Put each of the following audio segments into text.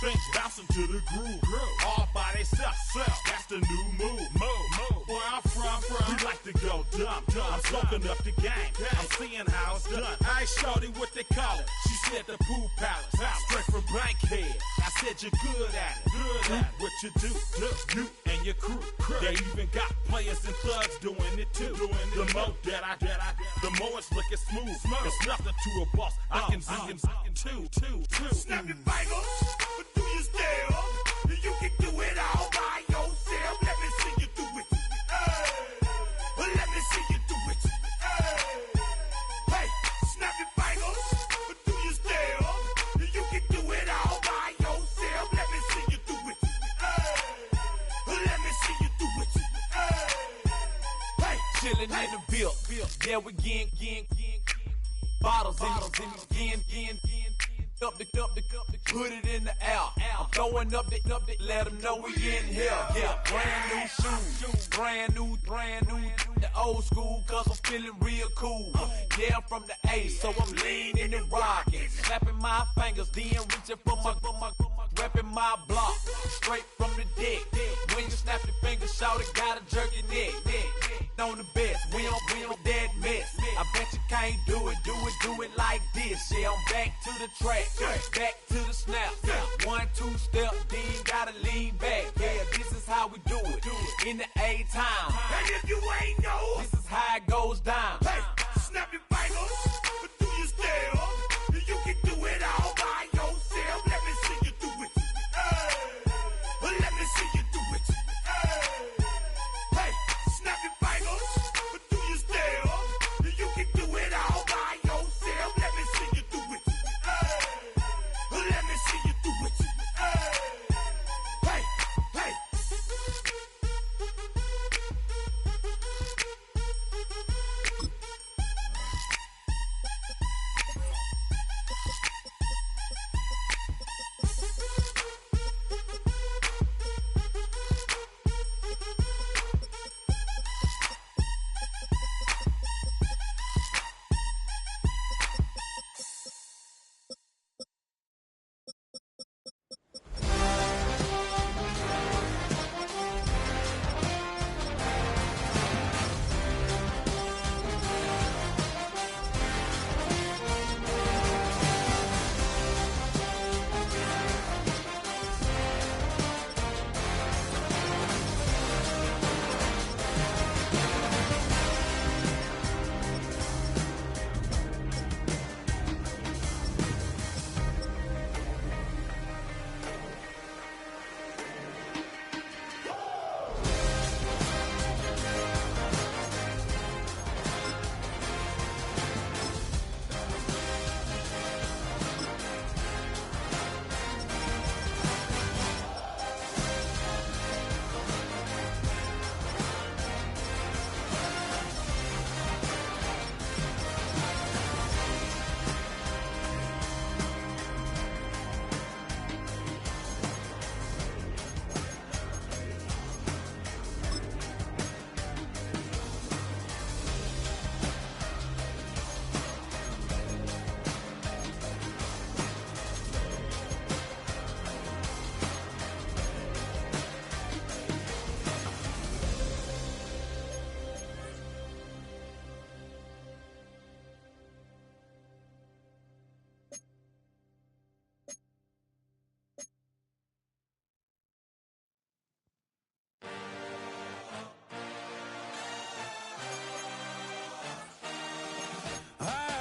fingers bouncing to the groove. All by themselves, that's the new move. Where I'm from, we like to go dumb. I'm soaking up the game. I'm seeing how it's done. I ain't shorty what they call it. She said the pool palace, straight from Bankhead. I said you're good at it. What you do, you and your crew. They even got players and thugs doing it too. The more that I, the more it's looking smooth. It's nothing to a boss. I can two. Snap your fingers, but do you still? You can do it all by yourself. Let me see you do it. Let me see you do it. Hey, snap your fingers, but do you still? You can do it all by yourself. Let me see you do it. Let me see you do it. Hey, chillin' in the bill. Yeah, we getting bottles in again. Up the put it in the air. I'm throwing up the, let them know we in here. Yeah, brand new shoes, brand new. The old school, cause I'm feeling real cool. Yeah, I'm from the A, so I'm leaning and rocking. Snapping my fingers, then reaching for my repping my block. Straight from the deck. When you snap your fingers, shout it, gotta jerk your neck. On the best, we don't dead mess. I bet you can't do it like this. Yeah, I'm back to the track, back to the snap. 1, 2 step, then gotta lean back. Yeah, this is how we do it in the A time. and if you ain't know, This is how it goes down. hey, snap your fingers, but do you still? You can do it all by yourself. Let me see you do it. Let me see you do it. Hey, snap your fingers, but do you still? You can do it all by yourself. Let me see you do it. Let me see you do it. Hey.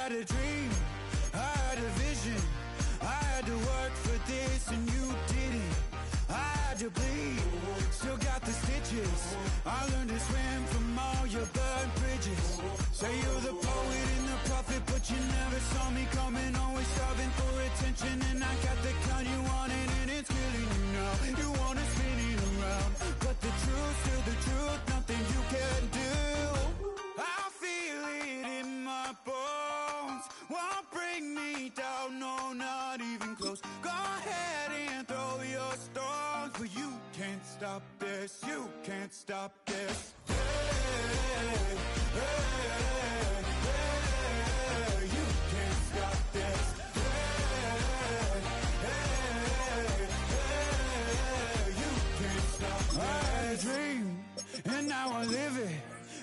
had a dream, I had a vision. I had to work for this and you didn't. I had to bleed, still got the stitches. I learned to swim from all your burned bridges. Say you're the poet and the prophet, but you never saw me coming. Always starving for attention, and I got the kind you wanted, and it's killing you now. You wanna spin it around, but the truth's still the truth. Nothing you can do. I feel it in my bones. Won't bring me down, no, not even close. Go ahead and throw your stones, but you can't stop this. You can't stop this. Hey, hey, hey, you can't stop this. Hey, hey, hey.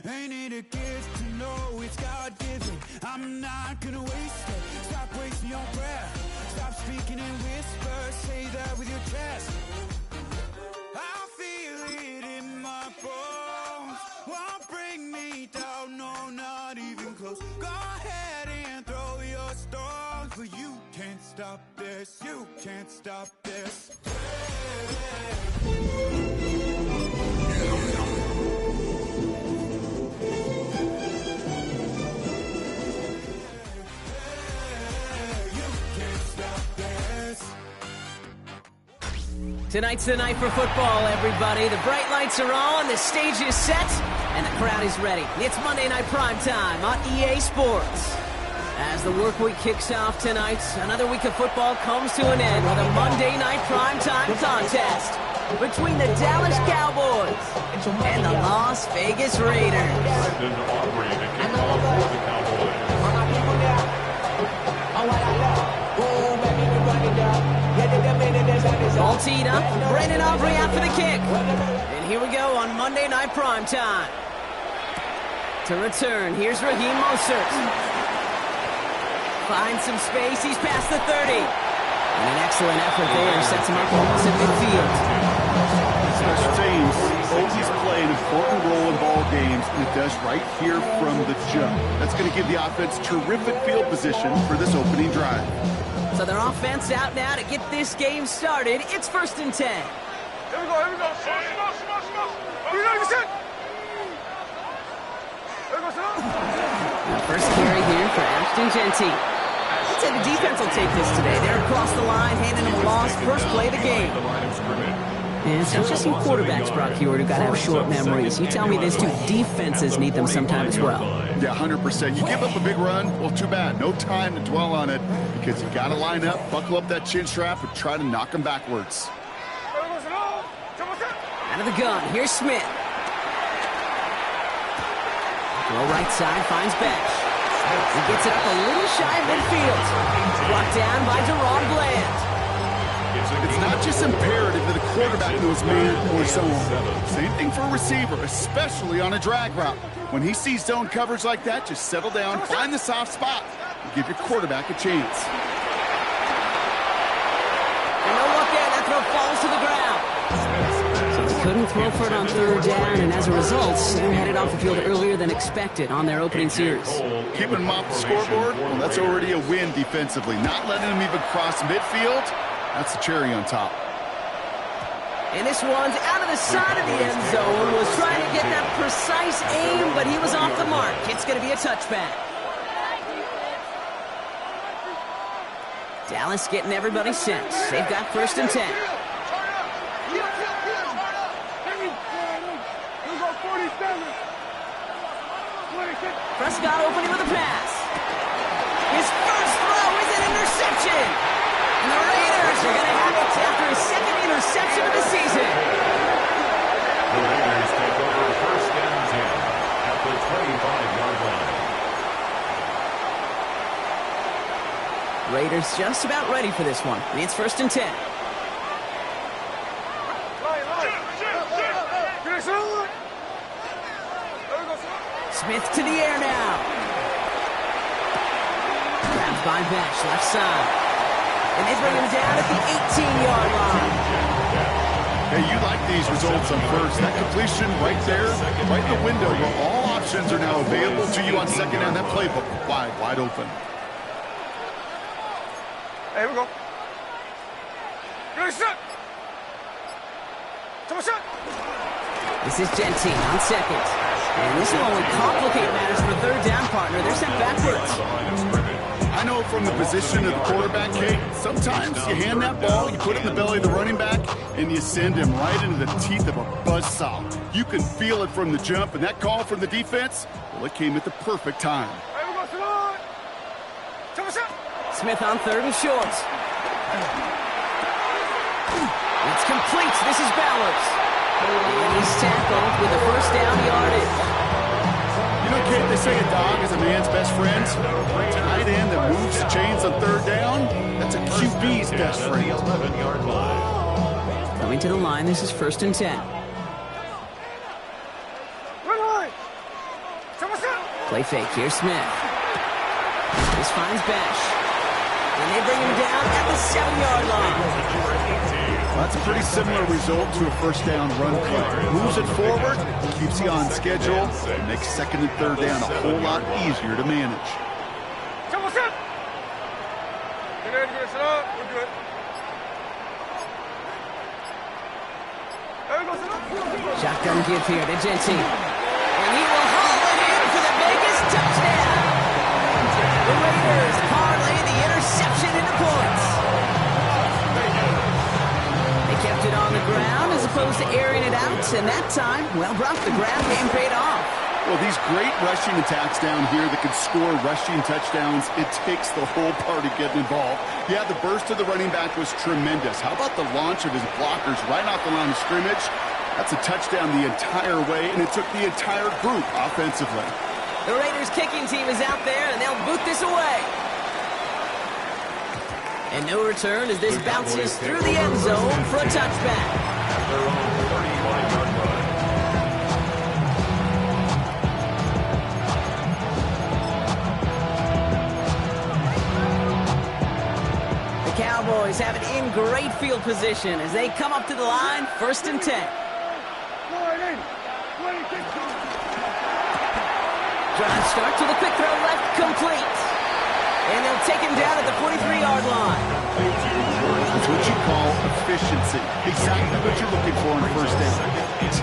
Ain't it a gift to know it's God-given? I'm not gonna waste it. Stop wasting your breath. Stop speaking in whispers. Say that with your chest. I feel it in my bones. Won't bring me down, no, not even close. Go ahead and throw your stones, but you can't stop this. You can't stop this. Tonight's the night for football, everybody. The bright lights are on, the stage is set, and the crowd is ready. It's Monday Night Primetime on EA Sports. As the work week kicks off tonight, another week of football comes to an end with a Monday Night Primetime contest between the Dallas Cowboys and the Las Vegas Raiders. All teed up, Brandon Aubrey out for the kick. And here we go on Monday Night Primetime. To return, here's Raheem Mostert. Finds some space, he's past the 30. And an excellent effort there, sets him up almost at midfield. Special teams always play an important role in ball games, and it does right here from the jump. That's going to give the offense terrific field position for this opening drive. So their offense out now to get this game started. It's 1st and 10. Here we go, here we go. Here we go, sit. Here we go, sit. First carry here for Ashton Jeanty. I'd say the defense will take this today. They're across the line, handing them a loss. First play of the game. And so just some quarterbacks, Brock Huard, who got to have short memories. You tell me this too, defenses need them sometime as well. Yeah, 100%. You give up a big run, well, too bad. No time to dwell on it because you got to line up, buckle up that chin strap, and try to knock them backwards. Out of the gun, here's Smith. Throw right side, finds Bench. He gets it up a little shy of midfield. Brought down by Deron Bland. It's not just imperative that a quarterback knows man or zone. Same thing for a receiver, especially on a drag route. When he sees zone coverage like that, just settle down, find the soft spot, and give your quarterback a chance. And no look there, that throw falls to the ground. So they couldn't throw for it on 3rd down, and as a result, Sam headed off the field earlier than expected on their opening series. Keeping them off the scoreboard, well, that's already a win defensively. Not letting them even cross midfield, that's the cherry on top. And this one's out of the side of the end zone. Was trying to get that precise aim, but he was off the mark. It's going to be a touchback. Dallas getting everybody set. They've got 1st and 10. Prescott opening with a pass. His first throw is an interception. And the Raiders are going to have it after his 2nd interception of the season. The Raiders take over 1st and 10 at the 25-yard line. Raiders just about ready for this one. It's 1st and 10. Smith to the air now. Grabbed by Bench, left side. And they bring him down at the 18-yard line. Hey, you like these results on 1st. That completion right there, right in the window where all options are now available to you on 2nd down. That playbook wide open. Hey, here we go. Ready, set. This is Jeanty on 2nd. And this will only complicate matters for 3rd down, partner. They're sent backwards. I know from the position of the quarterback, Kate, sometimes you hand that ball, you put it in the belly of the running back, and you send him right into the teeth of a buzzsaw. You can feel it from the jump, and that call from the defense, well, it came at the perfect time. Smith on 3rd and short. It's complete. This is Bowers. And he's tackled with the 1st down yardage. You know, Kate, they say a dog is a man's best friend. Tight end that moves the chains on 3rd down, that's a QB's best friend. Coming to the line, this is 1st and 10. Play fake. Here's Smith. This finds Besh. And they bring him down at the 7-yard line. That's a pretty similar result to a first down run play. Moves it forward, keeps you on schedule, and makes second and third down a whole lot easier to manage. Shotgun give here to Jency. And he will haul it in for the Vegas touchdown. The Raiders parlay the interception into points. They kept it on the ground as opposed to airing it out, and that time, well, Brock, the ground game paid off. Well, these great rushing attacks down here that can score rushing touchdowns, it takes the whole party getting involved. Yeah, the burst of the running back was tremendous. How about the launch of his blockers right off the line of scrimmage? That's a touchdown the entire way, and it took the entire group offensively. The Raiders kicking team is out there, and they'll boot this away. And no return as this bounces through the end zone for a touchback. At their own 31-yard line. The Cowboys have it in great field position as they come up to the line, 1st and 10. Drive starts with a quick throw left, complete. And they'll take him down at the 43-yard line. It's what you call efficiency. Exactly what you're looking for in first down.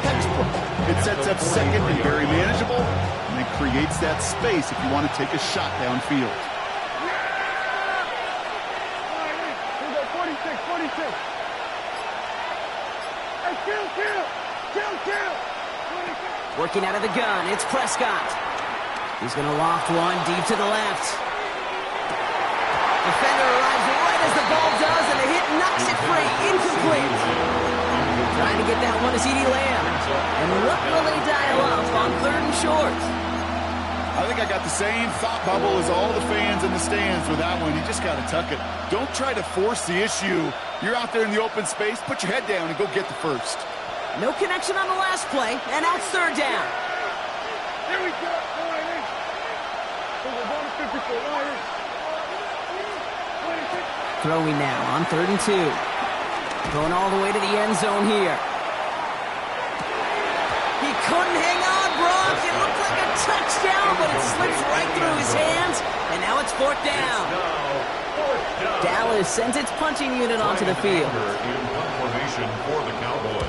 Textbook. It sets up second and very manageable, and it creates that space if you want to take a shot downfield. 46. Working out of the gun, it's Prescott. He's going to loft one deep to the left. Defender arrives right as the ball does, and the hit knocks it free. Incomplete. Trying to get that one to CeeDee Lamb. And what will they dial up on 3rd and short? I think I got the same thought bubble as all the fans in the stands with that one. You just got to tuck it. Don't try to force the issue. You're out there in the open space. Put your head down and go get the first. No connection on the last play, and now it's 3rd down. Here we go. Throwing now on 3rd and 2. Going all the way to the end zone here. He couldn't hang on, Brock. It looked like a touchdown, but it slips right through his hands, and now it's 4th down. Dallas sends its punching unit onto the field. In punt formation for the Cowboys.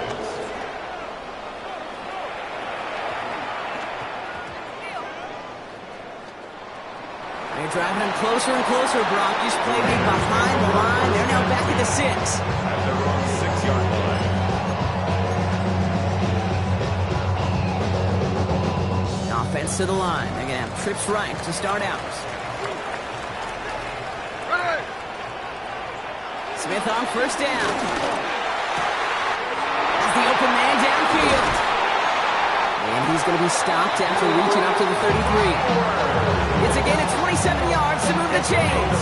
They're driving him closer and closer, Brock. Just play big behind the line. They're now back at the 6. At their own 6-yard line. Offense to the line. They're going to have trips right to start out. Smith on 1st down. That's the open man downfield. And he's going to be stopped after reaching up to the 33. It's again at 27 yards to move the chains.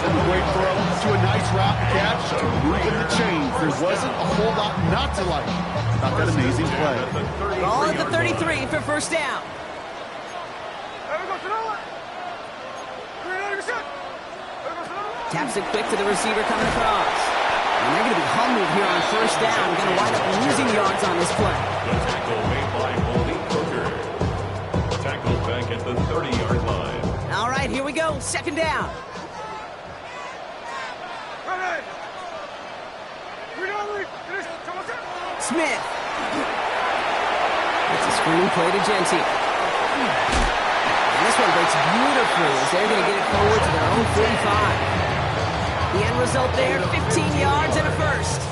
And a great throw to a nice route catch to moving the chains. There wasn't a whole lot not to like about that amazing play. Ball at the 33 for 1st down. Taps it quick to the receiver coming across. And they're going to be humbled here on 1st down. Going to wind up losing yards on this play. The tackle made by Malik Hooker. Tackled back at the 30-yard line. All right, here we go. 2nd down. Smith. It's a screen play to Jency. And this one breaks beautifully as they're going to get it forward to their own 45. The end result there, 15 yards and a first.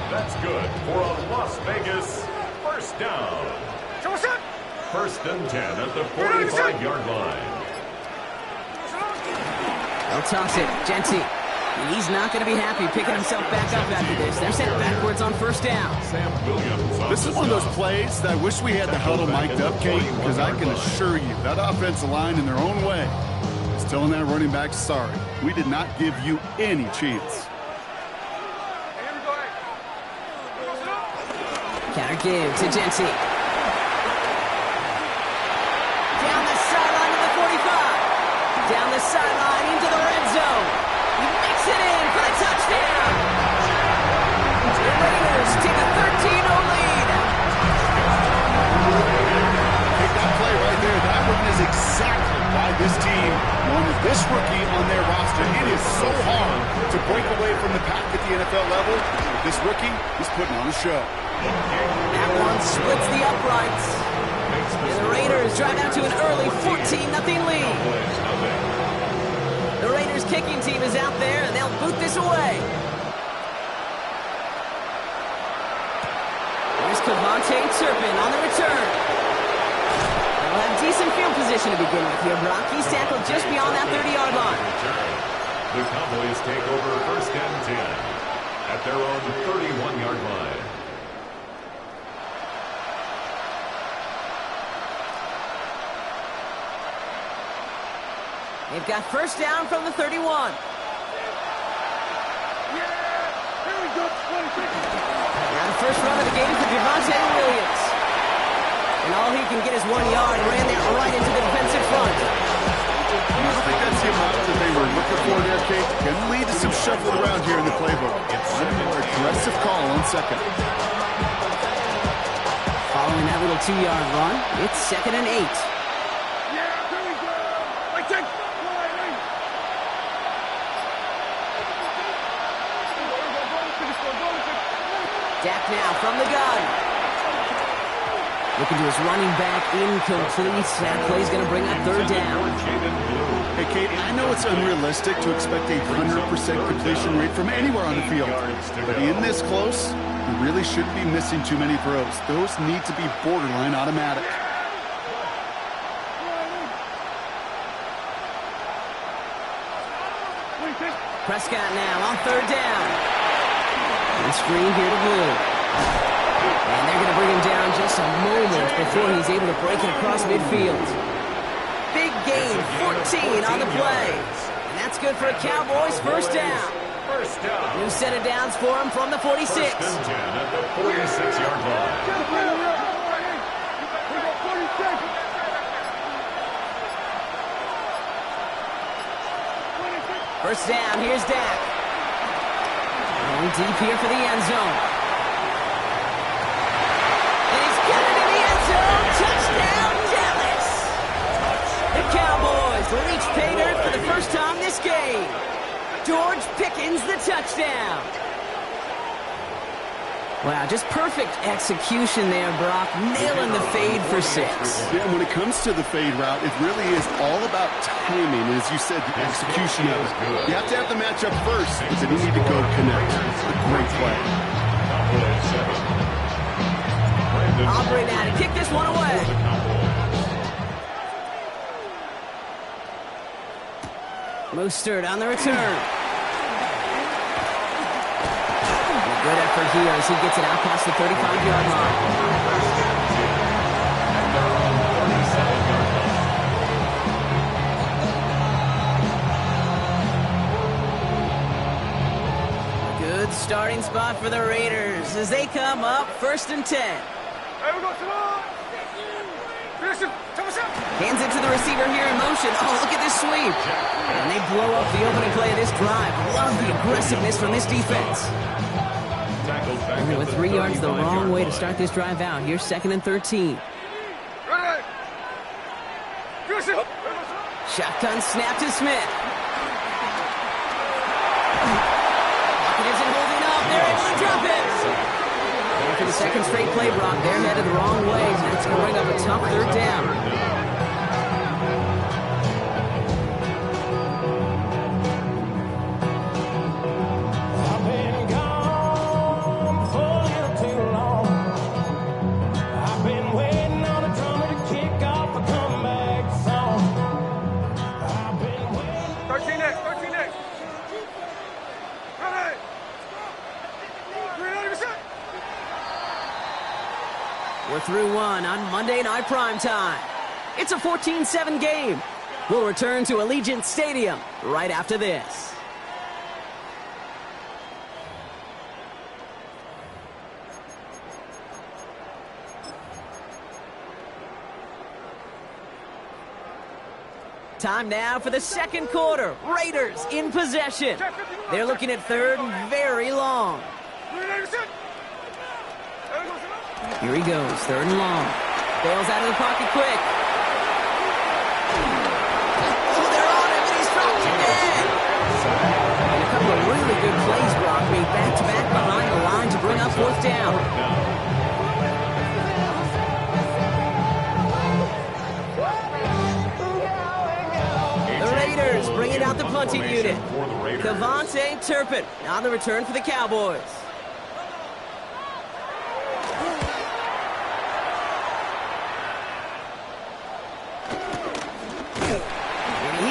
That's good for a Las Vegas 1st down. 1st and 10 at the 45-yard line. They'll toss it. Jency. And he's not going to be happy picking himself back up after this. They're sent backwards on 1st down. Sam Williams. This is one of those plays that I wish we had the huddle mic'd up, Kate, because I can assure you that offensive line in their own way is telling that running back, sorry, we did not give you any chance. Counter give to Jency. Down the sideline sideline into the red zone. He makes it in for the touchdown. The Raiders take a 13-0 lead. Take that play right there. That one is exactly why this team wanted this rookie on their roster. It is so hard to break away from the pack at the NFL level. This rookie is putting on a show. That one splits the uprights. And the Raiders drive out to an early 14-0 lead. The Raiders kicking team is out there, and they'll boot this away. Here's Cavante Turpin on the return. They'll have decent field position to begin with here, Brock. He's tackled just beyond that 30-yard line. The Cowboys take over 1st and 10 at their own 31-yard line. They've got first down from the 31. Yeah, here we go, 26. Now the first run of the game for Javonte Williams. And all he can get is 1 yard. Ran that right into the defensive front. I think that's the amount that they were looking for there, Kate. Can lead to some shuffle around here in the playbook. It's a more aggressive call on second. Following that little 2-yard run, it's 2nd and 8. Yeah, here we go. Like that. Dak now from the gun. Looking to his running back, incomplete. That play's going to bring up 3rd down. Hey, Kate, I know it's unrealistic to expect a 100% completion rate from anywhere on the field. But in this close, you really shouldn't be missing too many throws. Those need to be borderline automatic. Prescott now on 3rd down. And screen here to Blue. And they're going to bring him down just a moment before he's able to break it across midfield. Big gain, 14 on the play. And that's good for a Cowboys first down. First down. New set of downs for him from the 46. 1st and 10 at the 46-yard line. First down, here's Dak. Going deep here for the end zone. And he's got it in the end zone. Touchdown, Dallas. The Cowboys reach pay dirt for the first time this game. George Pickens, the touchdown. Wow, just perfect execution there, Brock. Nailing the fade for 6. Yeah, when it comes to the fade route, it really is all about timing. And as you said, the execution of it. You have to have the matchup first, but then you need to go connect. A great play. Aubrey now to kick this one away. Mostert on the return. Good effort here as he gets it out past the 35-yard line. Good starting spot for the Raiders as they come up 1st and 10. Hands it to the receiver here in motion. Oh, look at this sweep. And they blow up the opening play of this drive. Love the aggressiveness from this defense. Only with 3 yards the wrong way to start this drive out. Here's 2nd and 13. Shotgun snap to Smith. Pocket isn't holding up. They're able to drop it. For the 2nd straight play, Brock, they're headed the wrong way. And it's going to bring up a tough 3rd down. We're through one on Monday Night Primetime. It's a 14-7 game. We'll return to Allegiant Stadium right after this. Time now for the second quarter. Raiders in possession. They're looking at third and very long. Here he goes, third and long. Bails out of the pocket quick. Oh, they're on him, and he's dropped again. And a couple of really good plays, Brock, made back-to-back behind the line to bring up fourth down. The Raiders bringing out the punting unit. Kevontae Turpin on the return for the Cowboys.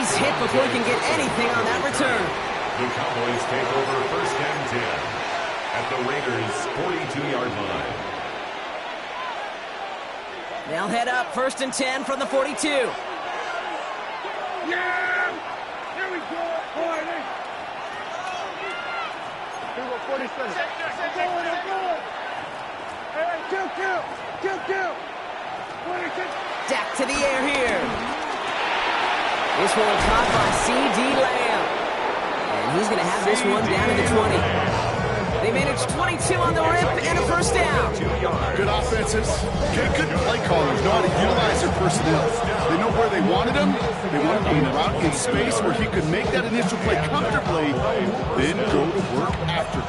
Hit before he can get anything on that return. The Cowboys take over first and 10 at the Raiders' 42-yard line. They'll head up first and 10 from the 42. Yeah! Here we go! Boy, here we go, 47. I'm going. Hey, kill. 26. Dak to the air here. This one caught by C.D. Lamb. And he's going to have this one down to the 20. They managed 22 on the rip and a first down. Good offenses. Okay, good play callers know how to utilize their personnel. They know where they wanted him. They wanted him to route in space where he could make that initial play comfortably, then go to work after.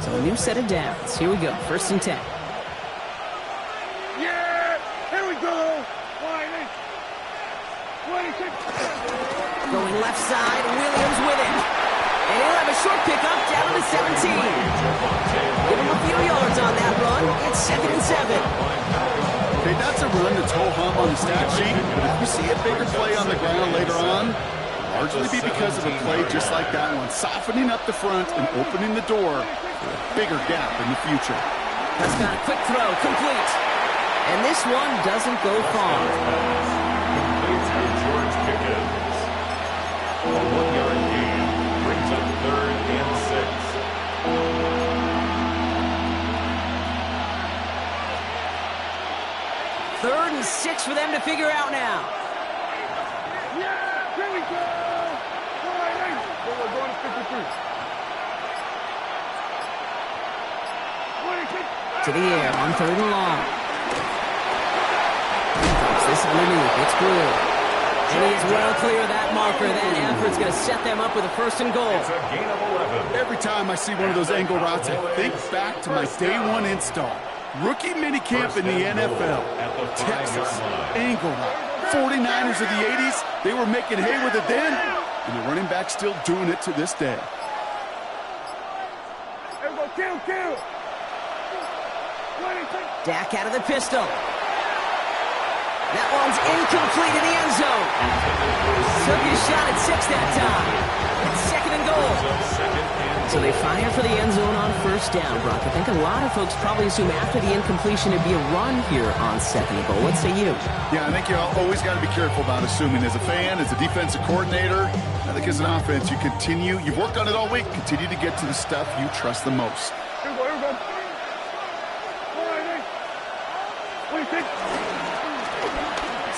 So a new set of downs. Here we go, first and 10. Yeah! Here we go! Going left side, Williams with it. And he'll have a short pickup down to the 17. Give him a few yards on that run. It's 2nd and 7. Okay, that's a run that's ho-hum on the stat sheet, but if you see a bigger play on the ground later on, largely be because of a play just like that one, softening up the front and opening the door for a bigger gap in the future. Prescott, quick throw, complete. And this one doesn't go far. George Pickens. A 1-yard gain brings up 3rd and 6. 3rd and 6 for them to figure out now. Yeah, here we go. We're going to 53. To the air on 3rd and long. Puts this underneath. It's Brewer. And he is well clear of that marker. That effort's going to set them up with a 1st and goal. It's a gain of 11. Every time I see one of those angle routes, I think back to my day one install. Rookie minicamp in the NFL. Texas, angle route. 49ers of the 80s, they were making hay with it then, and the running back's still doing it to this day. Kill. Dak out of the pistol. That one's incomplete in the end zone. Took his shot at 6 that time. It's 2nd and goal. So they fire for the end zone on first down, Brock. I think a lot of folks probably assume after the incompletion it'd be a run here on 2nd and goal. What say you? Yeah, I think you always got to be careful about assuming as a fan, as a defensive coordinator. I think as an offense, you've worked on it all week, continue to get to the stuff you trust the most. Here we go.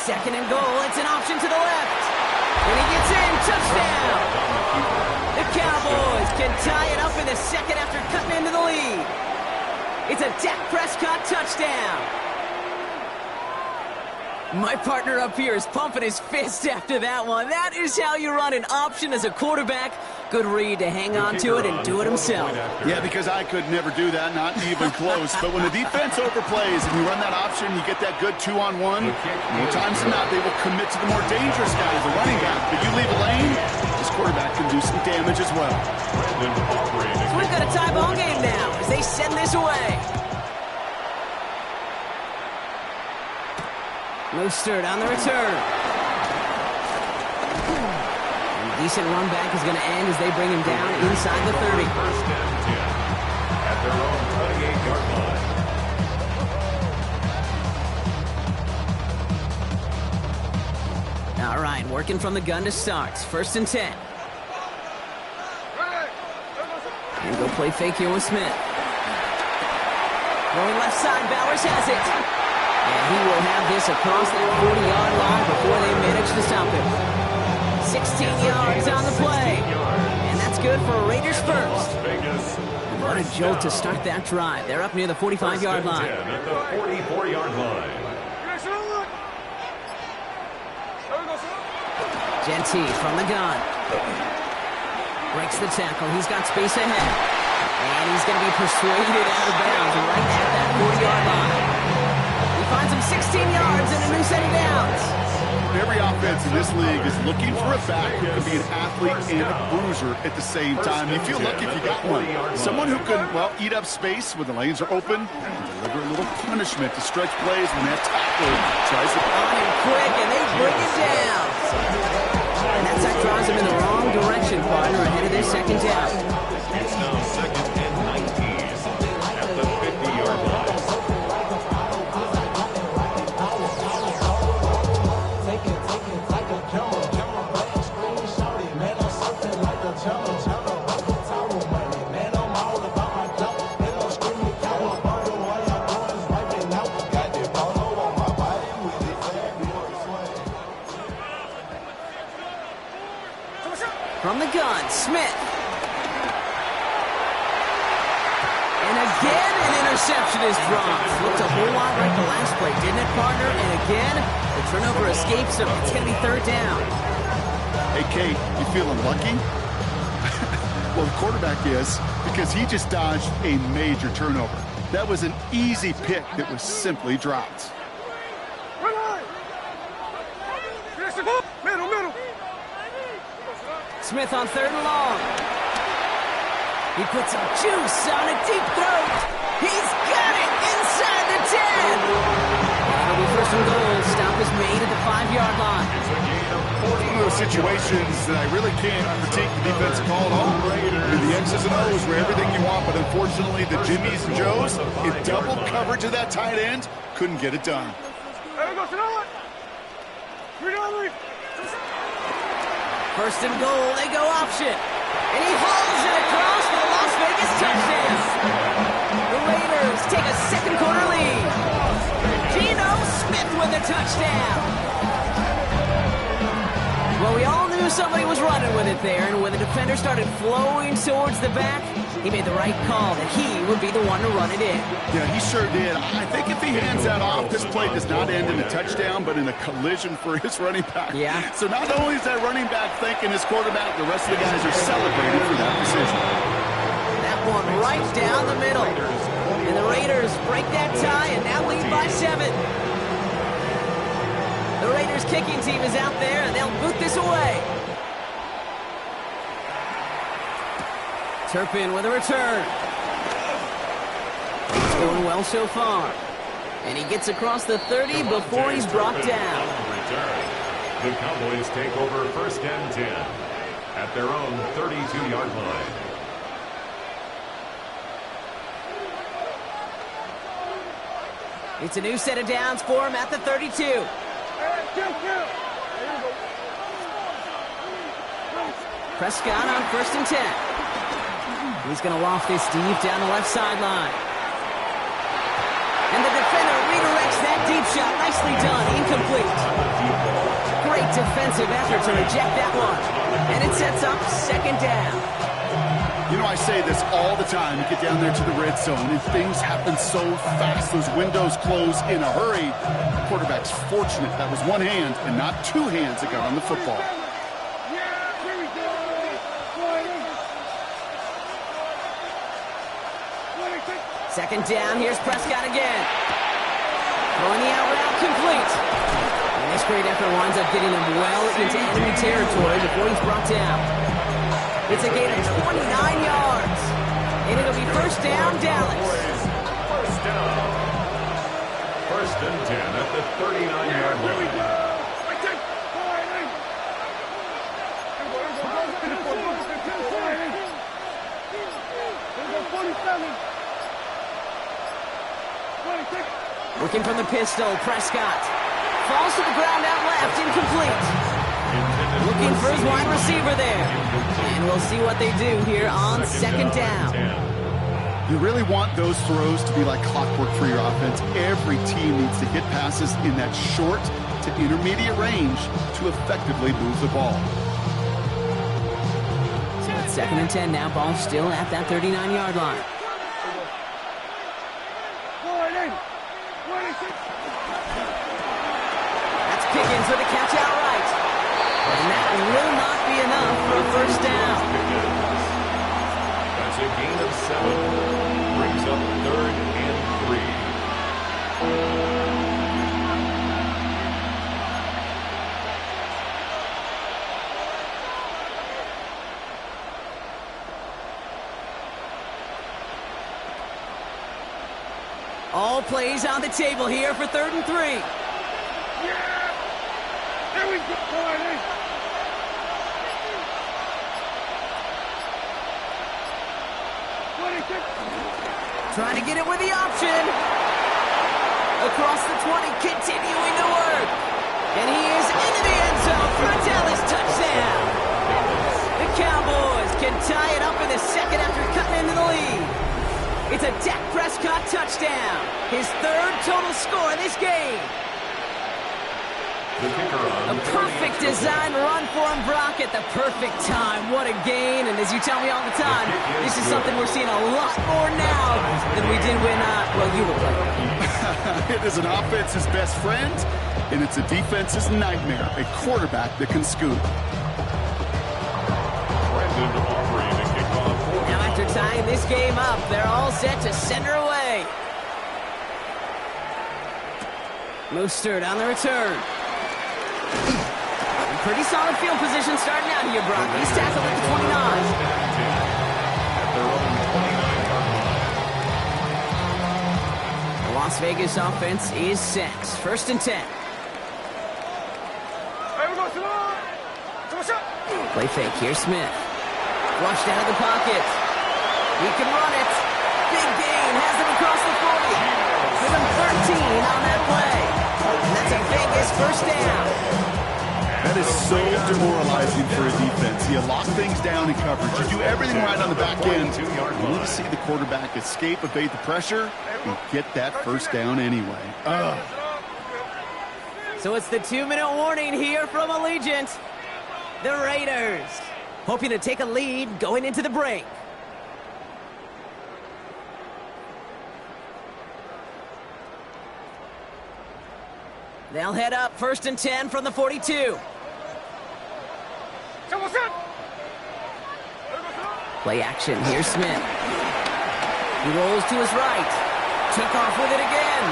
2nd and goal. It's an option to the left. And he gets in. Touchdown. The Cowboys can tie it up in the 2nd after cutting into the lead. It's a Dak Prescott touchdown. My partner up here is pumping his fist after that one. That is how you run an option as a quarterback. Good read to hang on to it and do it himself. Yeah, because I could never do that, not even close. But when the defense overplays and you run that option, you get that good 2-on-1. More times than not, they will commit to the more dangerous guy, the running back. But you leave a lane, this quarterback can do some damage as well. So we've got a tie ball game now as they send this away. Mostert on the return. And a decent run back is going to end as they bring him down inside the 30. First and 10 at their own 28-yard line. All right, working from the gun to start. 1st and 10. And go play fake here with Smith. Going left side, Bowers has it. And he will have this across that 40-yard line before they manage to stop him. 16 yards on the play. And that's good for Raiders first. What a jolt to start that drive. They're up near the 45-yard line. At the 44-yard line. Genty from the gun. Breaks the tackle. He's got space ahead. And he's going to be persuaded out of bounds right at that 40-yard line. He finds him 16 yards and a new set of downs. Every offense in this league is looking for a back who can be an athlete and a bruiser at the same time. You feel lucky if you got one. Someone who can, well, eat up space when the lanes are open and deliver a little punishment to stretch plays when that tackler tries to on him quick, and they bring it down. And that sack draws him in the wrong direction, partner, ahead of their second down. It's now 2nd and 19 at the 50-yard line. From the gun, Smith. And again, an interception is dropped. Looked a whole lot like the last play, didn't it, partner? And again, the turnover escapes him. It's going to be third down. Hey, Kate, you feeling lucky? Well, the quarterback is, because he just dodged a major turnover. That was an easy pick that was simply dropped. Smith on 3rd and long. He puts some juice on a deep throat. He's got it inside the 10. It'll be 1st and goal. Stop is made at the 5-yard line. It's one of those situations that I really can't critique the defense call at all. I mean, the X's and O's were everything you want, but unfortunately the Jimmies and Joes in double coverage of that tight end couldn't get it done. First and goal, they go option. And he hauls it across for the Las Vegas touchdown. The Raiders take a second-quarter lead. Geno Smith with the touchdown. Well, we all knew somebody was running with it there, and when the defender started flowing towards the back, he made the right call that he would be the one to run it in. Yeah, he sure did. I think if he hands that off, this play does not end in a touchdown, but in a collision for his running back. Yeah. So not only is that running back thanking his quarterback, the rest of the guys are celebrating for that decision. That one right down the middle. And the Raiders break that tie and now lead by 7. The Raiders kicking team is out there, and they'll boot this away. Turpin with a return. It's going well so far. And he gets across the 30 before he's brought down. The Cowboys take over 1st and 10 at their own 32-yard line. It's a new set of downs for him at the 32. Prescott on 1st and 10. He's going to loft this deep down the left sideline. And the defender redirects that deep shot. Nicely done. Incomplete. Great defensive effort to reject that one. And it sets up 2nd down. You know, I say this all the time. You get down there to the red zone, and things happen so fast. Those windows close in a hurry. The quarterback's fortunate that was one hand and not two hands that got on the football. Second down, here's Prescott again. Throwing the out route complete. And this great effort winds up getting him well into enemy territory before he's brought down. It's a gain of 29 yards. And it'll be 1st down, Dallas. 1st down. 1st and 10 at the 39-yard line. Working from the pistol, Prescott. Falls to the ground out left, incomplete. Looking for his wide receiver there. And we'll see what they do here on 2nd down. You really want those throws to be like clockwork for your offense. Every team needs to hit passes in that short to intermediate range to effectively move the ball. So it's 2nd and 10 now. Ball still at that 39-yard line. That's Pickens with a catch outright. And that will not be enough for a first down. That's a gain of 7. Brings up 3rd and 3. All plays on the table here for 3rd and 3. Yeah! There we go, boy! Trying to get it with the option. Across the 20, continuing to work. And he is into the end zone for a Dallas touchdown. The Cowboys can tie it up in the second after cutting into the lead. It's a Dak Prescott touchdown. His 3rd total score in this game. A perfect design run for him, Brock, at the perfect time. What a gain, and as you tell me all the time, this is something we're seeing a lot more now than we did when, you were playing. It is an offense's best friend, and it's a defense's nightmare. A quarterback that can scoop. Now after tying this game up, they're all set to send her away. Mostert on the return. Pretty solid field position starting out here, Brock. He's tackled at the 29. The Las Vegas offense is set. 1st and 10. Play fake. Here's Smith. Flushed out of the pocket. He can run it. Big gain. Has him across the 40. Give him 13 on that play. And that's a Vegas first down. That is so demoralizing for a defense. You lock things down in coverage. You do everything right on the back end. You need to see the quarterback escape, evade the pressure, and get that first down anyway. So it's the 2-minute warning here from Allegiant. The Raiders hoping to take a lead going into the break. They'll head up 1st and 10 from the 42. Play action. Here's Smith. He rolls to his right. Took off with it again.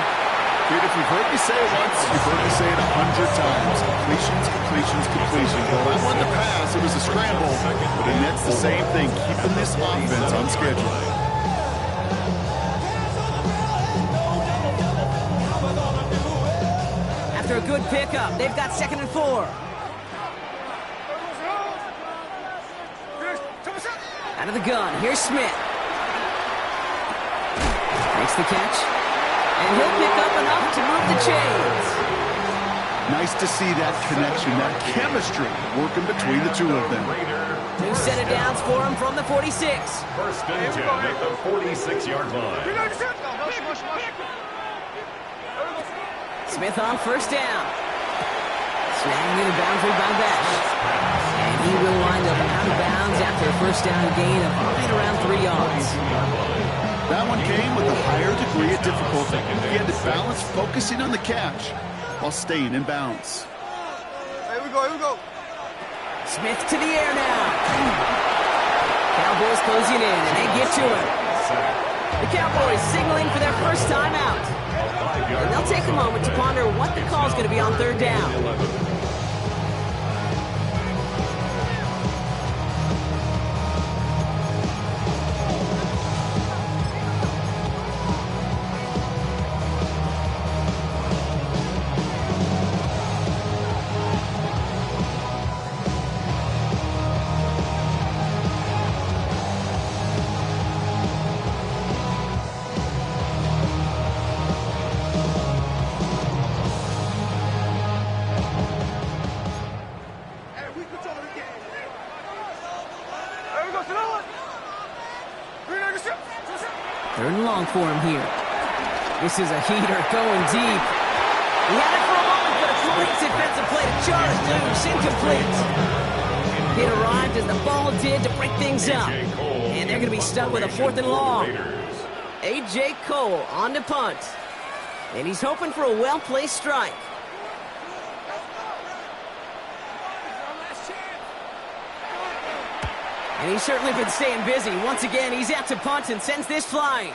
Dude, if you've heard me say it once, you've heard me say it 100 times. Completions, completions, completions. Well, that wasn't a pass. It was a scramble. But it nets the same thing, keeping this offense on schedule. After a good pickup, they've got 2nd and 4. Out of the gun, here's Smith. Makes the catch. And he'll pick up enough to move the chains. Nice to see that connection, that chemistry working between the two of them. 2 set of downs for him from the 46. 1st and 10 at the 46-yard line. Smith on 1st down. Snagging in a boundary by Bash. And he will wind up out of bounds after a 1st down gain of right around 3 yards. That one came with a higher degree of difficulty. He had to balance focusing on the catch while staying in bounds. Here we go. Smith to the air now. Cowboys closing in, and they get to him. The Cowboys signaling for their first time out. And they'll take a moment to ponder what the call is going to be on 3rd down. long for him here. This is a heater going deep. He had it for a moment, but a great defensive play to charge loose. Incomplete. It arrived as the ball did to break things up. And they're going to be stuck with a 4th and long. A.J. Cole on to punt. And he's hoping for a well-placed strike. And he's certainly been staying busy. Once again, he's out to punt and sends this flying.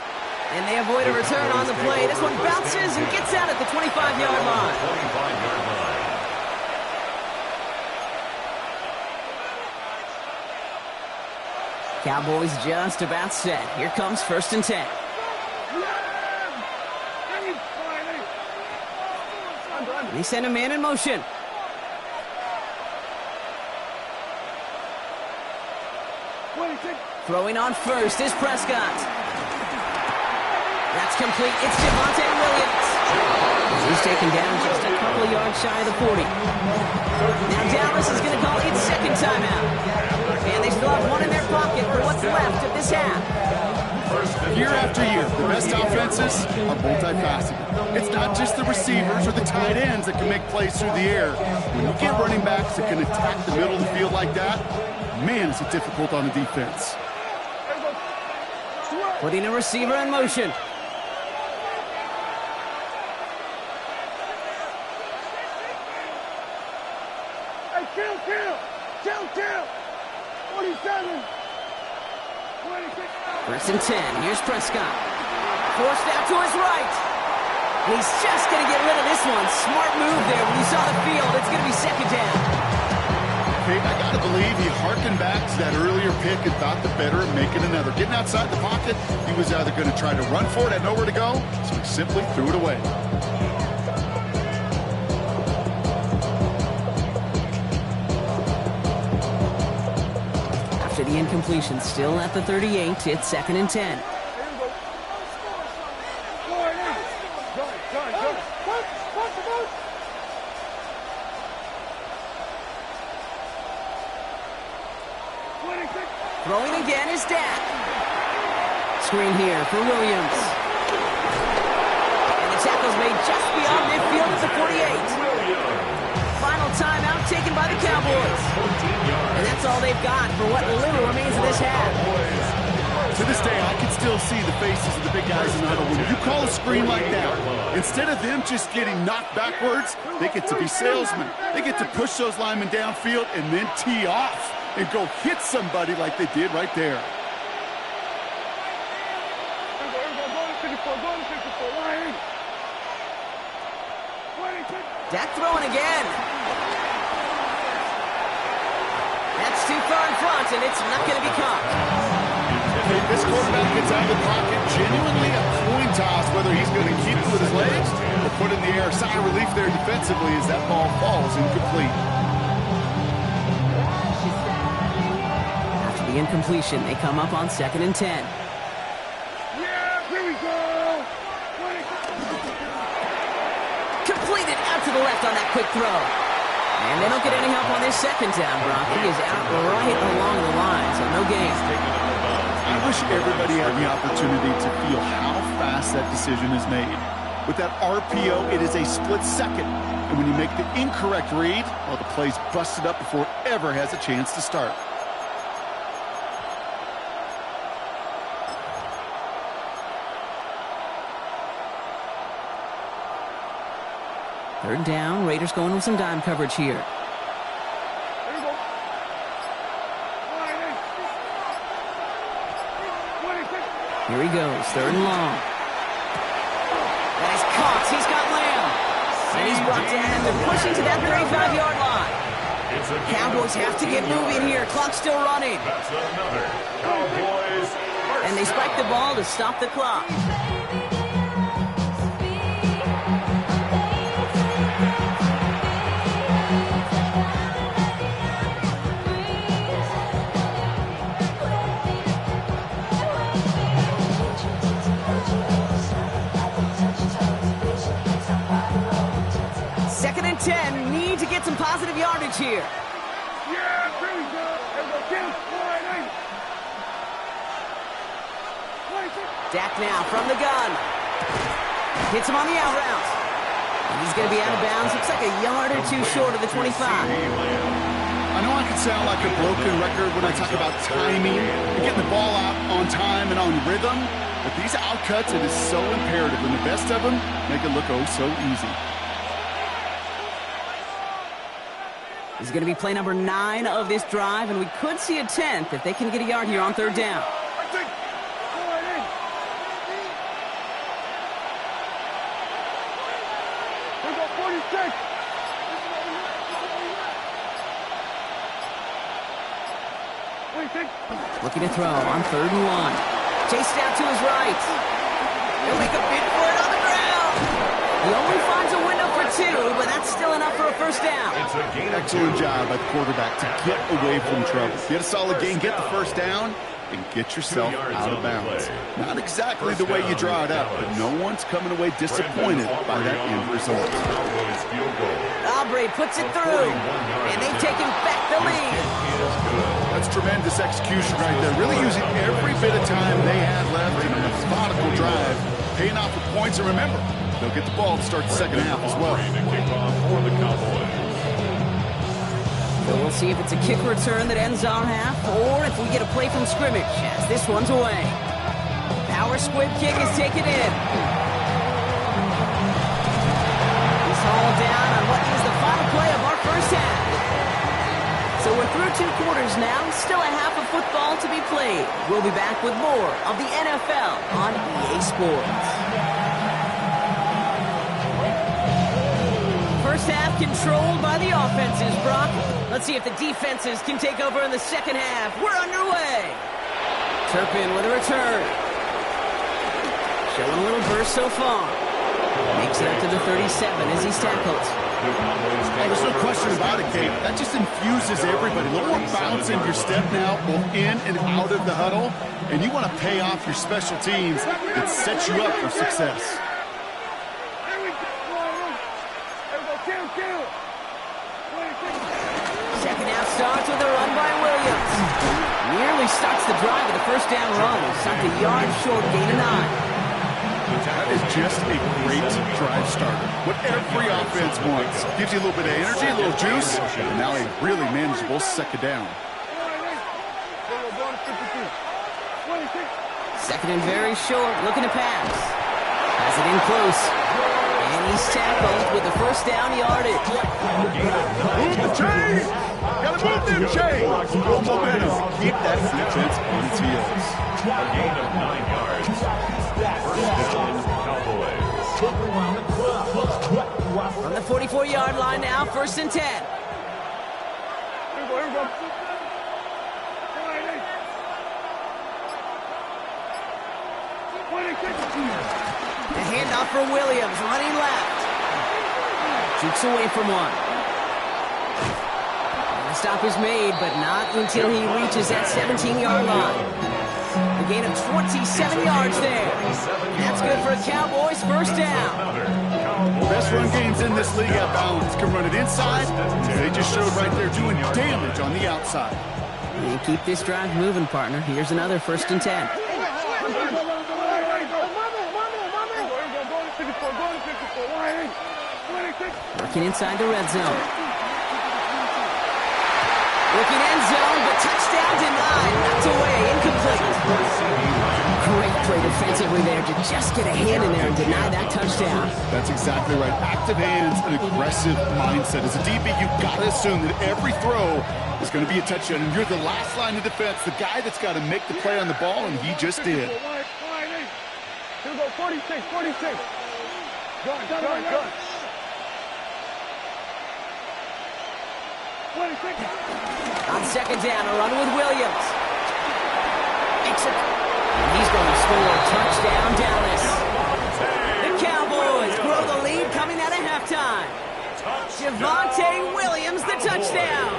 And they avoid a return on the play. This one bounces and gets out at the 25-yard line. 25-yard line. Cowboys just about set. Here comes 1st and 10. They send a man in motion. Throwing on first is Prescott. That's complete. It's Javonte Williams. He's taken down just a couple of yards shy of the 40. Now Dallas is going to call its second timeout. And they still have one in their pocket for what's left of this half. Year after year, the best offenses are multifaceted. It's not just the receivers or the tight ends that can make plays through the air. When you get running backs that can attack the middle of the field like that, man, is it difficult on the defense. Putting a receiver in motion. Hey, kill! 47! 26! 1st and 10. Here's Prescott. Forced out to his right. And he's just going to get rid of this one. Smart move there. When you saw the field, it's going to be 2nd down. Okay, I got to believe he harkened back to that earlier pick and thought the better of making another. Getting outside the pocket, he was either going to try to run for it, had nowhere to go, so he simply threw it away. After the incompletion, still at the 38, it's 2nd and 10. Throwing again is Dak. Screen here for Williams. And the tackle's made just beyond midfield at the 48. Final timeout taken by the Cowboys. And that's all they've got for what little remains of this half. To this day, I can still see the faces of the big guys in the huddle. When you call a screen like that, instead of them just getting knocked backwards, they get to be salesmen. They get to push those linemen downfield and then tee off and go hit somebody like they did right there. Dak throwing again. That's too far in front, and it's not going to be caught. If this quarterback gets out of the pocket, genuinely a coin toss whether he's going to keep it with his legs or put it in the air. Sigh of relief there defensively as that ball falls incomplete. After the incompletion, they come up on 2nd and 10. Yeah, here we go! Completed out to the left on that quick throw. And they don't get any help on this 2nd down, Brock. He is out right along the line, so no gain. I wish everybody had the opportunity to feel how fast that decision is made. With that RPO, it is a split second. And when you make the incorrect read, well, the play's busted up before it ever has a chance to start. Third down, Raiders going with some dime coverage here. Here he goes, 3rd and long. That is caught, he's got Lamb. And he's brought down and pushing to that 35-yard line. Cowboys have to get moving here, clock's still running. That's another Cowboys. And they spike the ball to stop the clock. Need to get some positive yardage here. Yeah, here we go! And we'll get it. 26. Dak now from the gun. Hits him on the out route. And he's going to be out of bounds. Looks like a yard or two short of the 25. I know I can sound like a broken record when I talk about timing and getting the ball out on time and on rhythm, but these out cuts, it is so imperative, and the best of them make it look oh so easy. This is going to be play number 9 of this drive, and we could see a 10th if they can get a yard here on third down. Looking to throw on 3rd and 1. Chased out to his right. He'll make a bid for it on the ground. He only finds a window for 2, but that's still enough for a first down. Excellent job by the quarterback to get away from trouble. Get a solid gain, get the first down, and get yourself out of bounds. Not exactly the way you draw it up, but no one's coming away disappointed by that end result. Aubrey puts it through, and they've taken back the lead. That's tremendous execution right there. Really using every bit of time they had left in a methodical drive, paying off with points. And remember, they'll get the ball to start the second half as well. So we'll see if it's a kick return that ends our half, or if we get a play from scrimmage as this one's away. Power squib kick is taken in. He's hauled down on what is the final play of our first half. So we're through 2 quarters now, still a half of football to be played. We'll be back with more of the NFL on EA Sports. First half controlled by the offenses, Brock. Let's see if the defenses can take over in the second half. We're underway. Turpin with a return. Showing a little burst so far. Makes it up to the 37 as he's tackled. There's no question about it, Kate. That just infuses everybody. A little more bounce in your step now, both in and out of the huddle. And you want to pay off your special teams. It sets you up for success. Second half starts with a run by Williams. Nearly starts the drive with a first down run. Stopped a yard short, gain of 9. That is just a great drive starter. What every offense wants. Gives you a little bit of energy, a little juice, and now a really manageable second down. Second and very short, looking to pass. Has it in close. And he's tackled with the first down yardage. Move the chains! Gotta move them chains! Full momentum. Keep that defense on its heels. A gain of 9 yards. First down, Cowboys. On the 44-yard line now, 1st and 10. The handoff for Williams, running left. Jukes away from one. The stop is made, but not until he reaches that 17-yard line. A gain of 27 yards there. That's good for a Cowboys first down. Best run games in this league at balance. Can run it inside. They just showed right there doing damage on the outside. And keep this drive moving, partner. Here's another 1st and 10. Working inside the red zone. Looking end zone, but touchdown denied. Knocked away, incomplete. Great play defensively there to just get a hand in there and deny that touchdown. That's exactly right. Active hands and aggressive mindset. As a DB, you've got to assume that every throw is going to be a touchdown. And you're the last line of defense, the guy that's got to make the play on the ball, and he just did. Here we go, 46. Gun. On second down, a run with Williams. Makes it. And he's going to score a touchdown, Dallas. The Cowboys grow the lead coming out of halftime. Javonte Williams, the touchdown.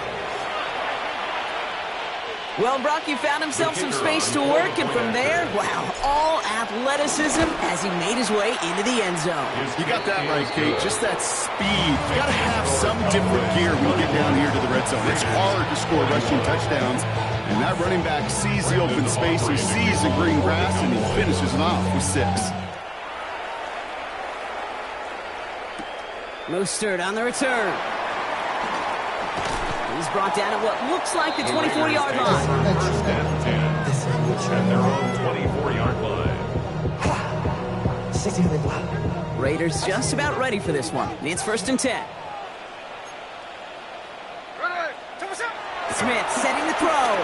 Well, Brock, he found himself some space to work, and from there, wow, all athleticism as he made his way into the end zone. You got that right, Kate. Just that speed. You got to have some different gear when you get down here to the red zone. It's hard to score rushing touchdowns, And that running back sees the open space, he sees the green grass, and he finishes it off with 6. Mostert on the return. He's brought down at what looks like the 24-yard line. First and 10 at their own 24-yard line. Raiders just about ready for this one. It's 1st and 10. Smith setting the throw.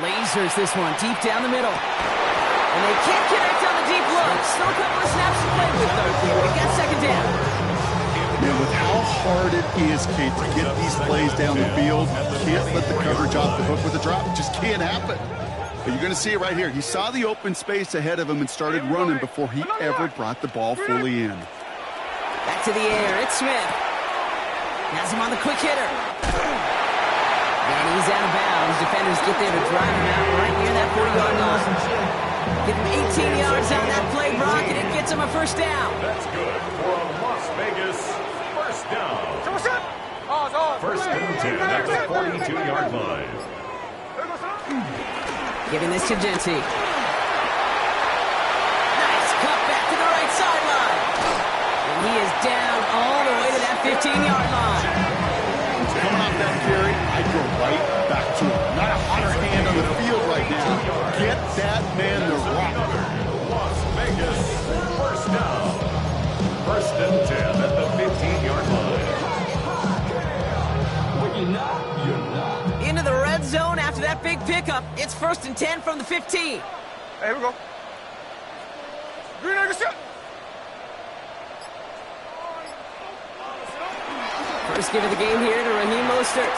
Lasers this one deep down the middle. And they can't connect on the deep look. Still a couple of snaps to play with, though. We got 2nd down. Man, with how hard it is, Kate, to get these plays down the field, can't let the coverage off the hook with a drop. It just can't happen. But you're going to see it right here. He saw the open space ahead of him and started running before he ever brought the ball fully in. Back to the air. It's Smith. Has him on the quick hitter. And he's out of bounds. Defenders get there to drive him out right near that 40-yard line. Give him 18 yards on that play, Brock, and it gets him a 1st down. That's good for a Las Vegas 1st down. 1st and 10 at the 42-yard line. Giving this to Genty. Nice cut back to the right sideline. And he is down all the way to that 15-yard line. Coming off that carry, I'd go right back to him. Not a hotter hand on the field right now. Get that man the rock. Las Vegas 1st down. 1st and 10 at the 15-yard line. Into the red zone after that big pickup. It's 1st and 10 from the 15. Hey, here we go. Green Egg set. First give of the game here to Raheem Mostert.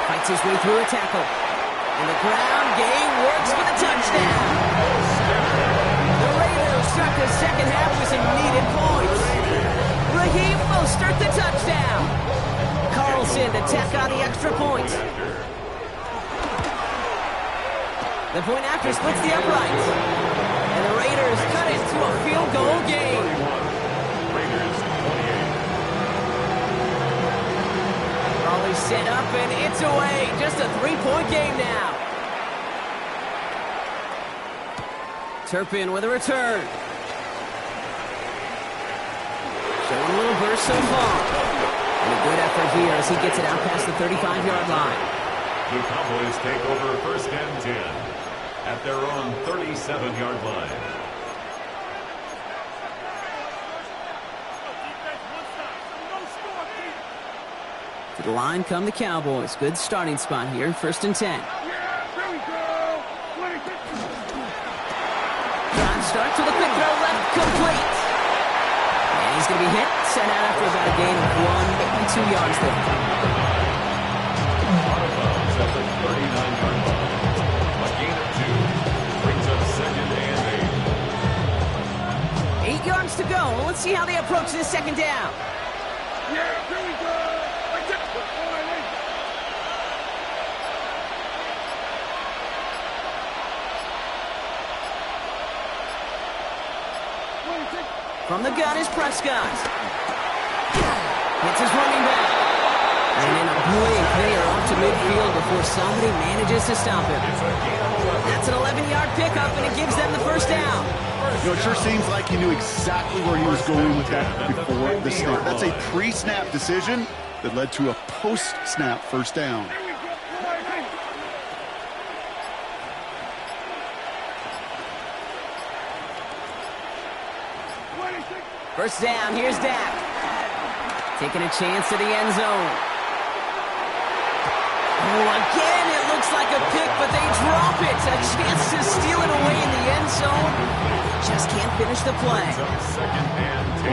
Fights his way through a tackle. And the ground game works for the touchdown. The Raiders start the 2nd half with some needed points. Raheem Mostert the touchdown. Carlson to tack on the extra point. The point after splits the uprights. And the Raiders cut it to a field goal game. Raiders 28. Raleigh set up and it's away. Just a 3-point game now. Turpin with a return. Showing a little burst so far. And a good effort here as he gets it out past the 35-yard line. The Cowboys take over 1st and 10 at their own 37-yard line. To the line come the Cowboys. Good starting spot here, 1st and 10. Drive start to the quick throw left, complete. And he's going to be hit, sent out after about a gain of 1, maybe 2 yards there. Out of bounds at the 39-yard line. A gain of 2 brings up 2nd and 8. 8 yards to go. Let's see how they approach this 2nd down. Yeah, here we go. From the gun is Prescott. Hits his running back. And in a blink, they are off to midfield before somebody manages to stop him. That's an 11-yard pickup, and it gives them the 1st down. You know, it sure seems like he knew exactly where he was going with that before the snap. That's a pre-snap decision that led to a post-snap 1st down. First down, here's Dak. Taking a chance to the end zone. Oh, again, it looks like a pick, but they drop it. A chance to steal it away in the end zone. Just can't finish the play.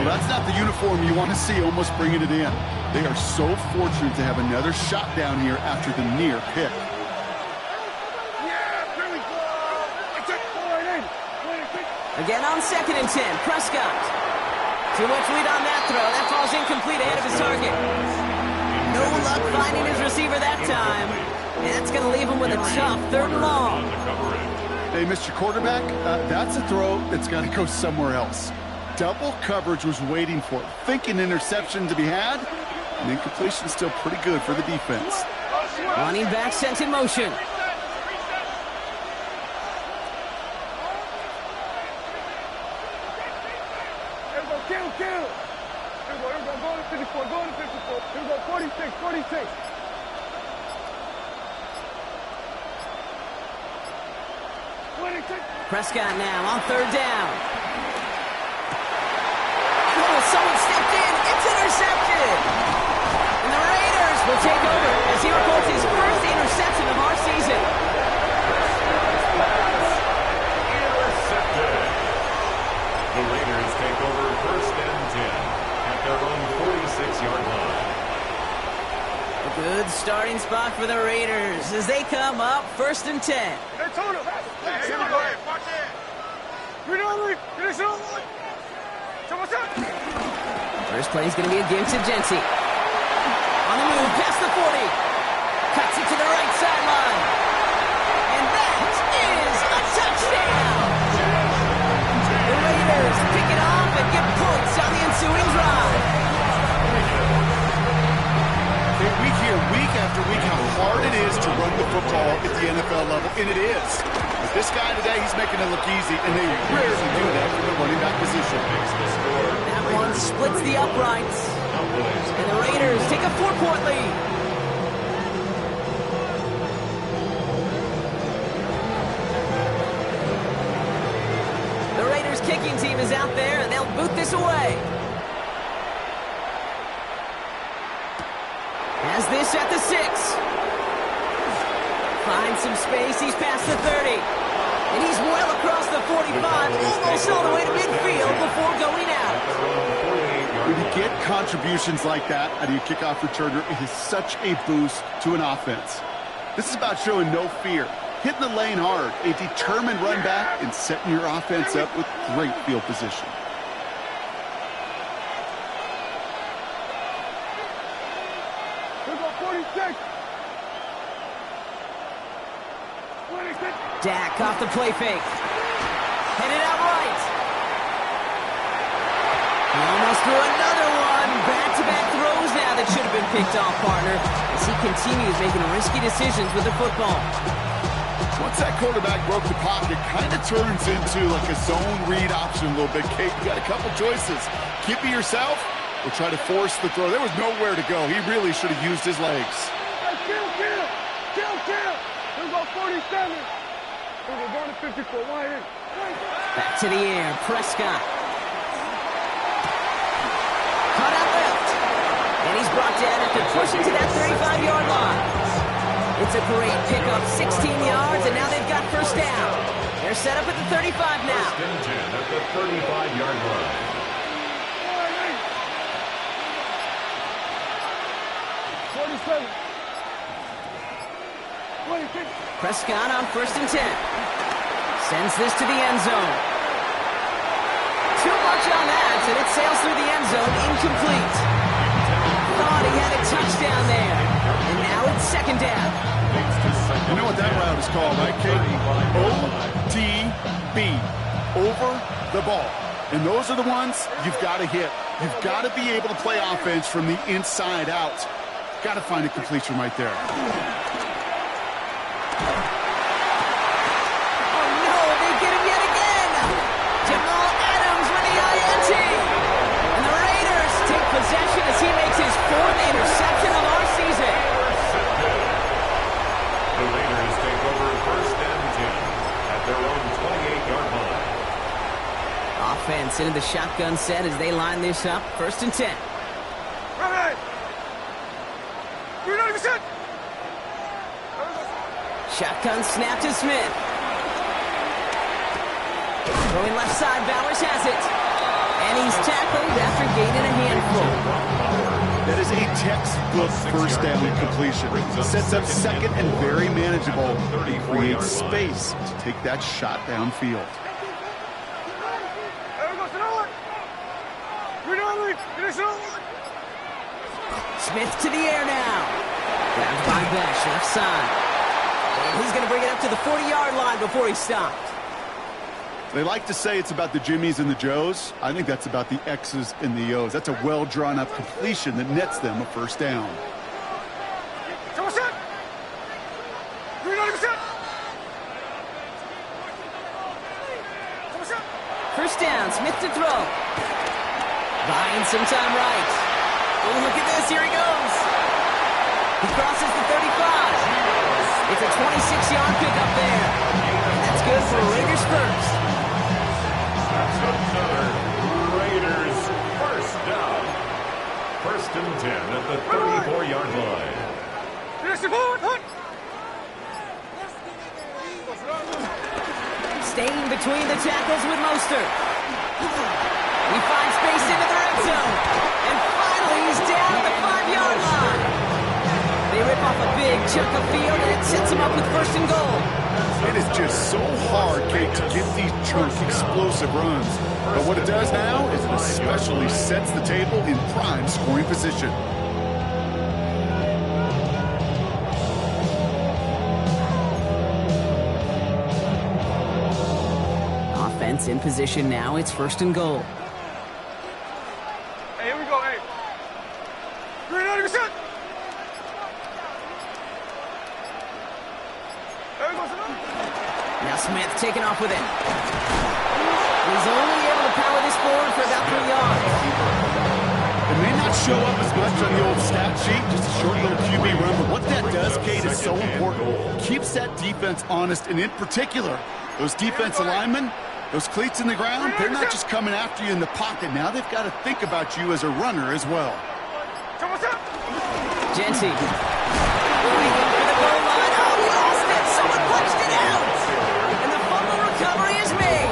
Well, that's not the uniform you want to see almost bringing it in. They are so fortunate to have another shot down here after the near pick. Again on 2nd and 10, Prescott. Too much lead on that throw. That falls incomplete ahead of his target. No luck finding his receiver that time. And that's going to leave him with a tough 3rd and long. Hey, Mr. Quarterback, that's a throw that's got to go somewhere else. Double coverage was waiting for it. Thinking interception to be had, And the incompletion's still pretty good for the defense. Running back sent in motion. Kill. Here we go, go to 54, go to 54. Here we go, 46. Prescott now on third down. Oh, someone stepped in. It's intercepted. And the Raiders will take over as he records his first interception of our season. Intercepted. The Raiders take over 1st and 10 at their own 46-yard line. A good starting spot for the Raiders as they come up 1st and 10. Hey, Tony. Hey, here we go. Watch it. First play is going to be a give to Genti. On the move, past the 40. Cuts it to the right sideline. And that is a touchdown. The Raiders pick it off and get points on the ensuing drive. We hear week after week how hard it is to run the football at the NFL level, and it is. But this guy today, he's making it look easy, and they rarely do that from the running back position. That one splits the uprights. And the Raiders take a 4-point lead. The Raiders kicking team is out there, and they'll boot this away. Has this at the 6. Finds some space. He's past the 30. And he's well across the 45, almost all the way to midfield before going out. When you get contributions like that out of your kickoff returner, it is such a boost to an offense. This is about showing no fear, hitting the lane hard, a determined run back, and setting your offense up with great field position. Here we go, 46. Dak off the play fake. Headed out right. He almost threw another one. Back-to-back throws now that should have been picked off, partner, as he continues making risky decisions with the football. Once that quarterback broke the pocket, kind of turns into like a zone read option a little bit. Kate, you got a couple choices. Keep it yourself or try to force the throw. There was nowhere to go. He really should have used his legs. Hey, kill. Here we go, 47. Here we go, going to 54. Wide in. Back to the air, Prescott. Cut out left. And he's brought down after pushing to that 35-yard line. It's a great pickup, 16 yards, and now they've got first down. They're set up at the 35 now. 1st and 10 at the 35-yard line. 47. Prescott on 1st and 10. Sends this to the end zone. Too much on that, and it sails through the end zone, incomplete. Thought he had a touchdown there, and now it's 2nd down. You know what that route is called, right, Kate? OTB, over the ball. And those are the ones you've got to hit. You've got to be able to play offense from the inside out. Got to find a completion right there. Possession as he makes his 4th interception of our season. The Raiders take over 1st and 10 at their own 28-yard line. Offense into the shotgun set as they line this up. 1st and 10. Right. Shotgun snap to Smith. Throwing left side, Bowers has it. And he's tackled after gaining a handful. That is a textbook first down completion. Sets up 2nd and very manageable. And creates space to take that shot downfield. Smith to the air now. Grabbed by Besh, left side. And he's going to bring it up to the 40-yard line before he stopped. They like to say it's about the Jimmies and the Joes. I think that's about the X's and the O's. That's a well-drawn-up completion that nets them a first down. First down, Smith to throw. Buying some time right. Oh, look at this, here he goes. He crosses the 35. It's a 26-yard pickup there. That's good for Raiders first. That's another Raiders first down. First and 10 at the 34-yard line. Staying between the tackles with Mostert. He finds space into the red zone. And finally, he's down at the 5-yard line. They rip off a big chunk of field, and it sets him up with first and goal. It is just so hard, Kate, to get these chunk, explosive runs. But what it does now is it especially sets the table in prime scoring position. Offense in position now. It's first and goal. Hey, here we go, hey. 390%. Now Smith taking off with it. He's only able to power this forward for about 3 yards. It may not show up as much on the old stat sheet, just a short little QB run, but what that does, Kate, is so important. Keeps that defense honest, and in particular, those defensive linemen, those cleats in the ground, they're not just coming after you in the pocket. Now they've got to think about you as a runner as well. Genty. Going in for the goal line. Oh, he lost it. Someone punched it out. And the fumble recovery is made.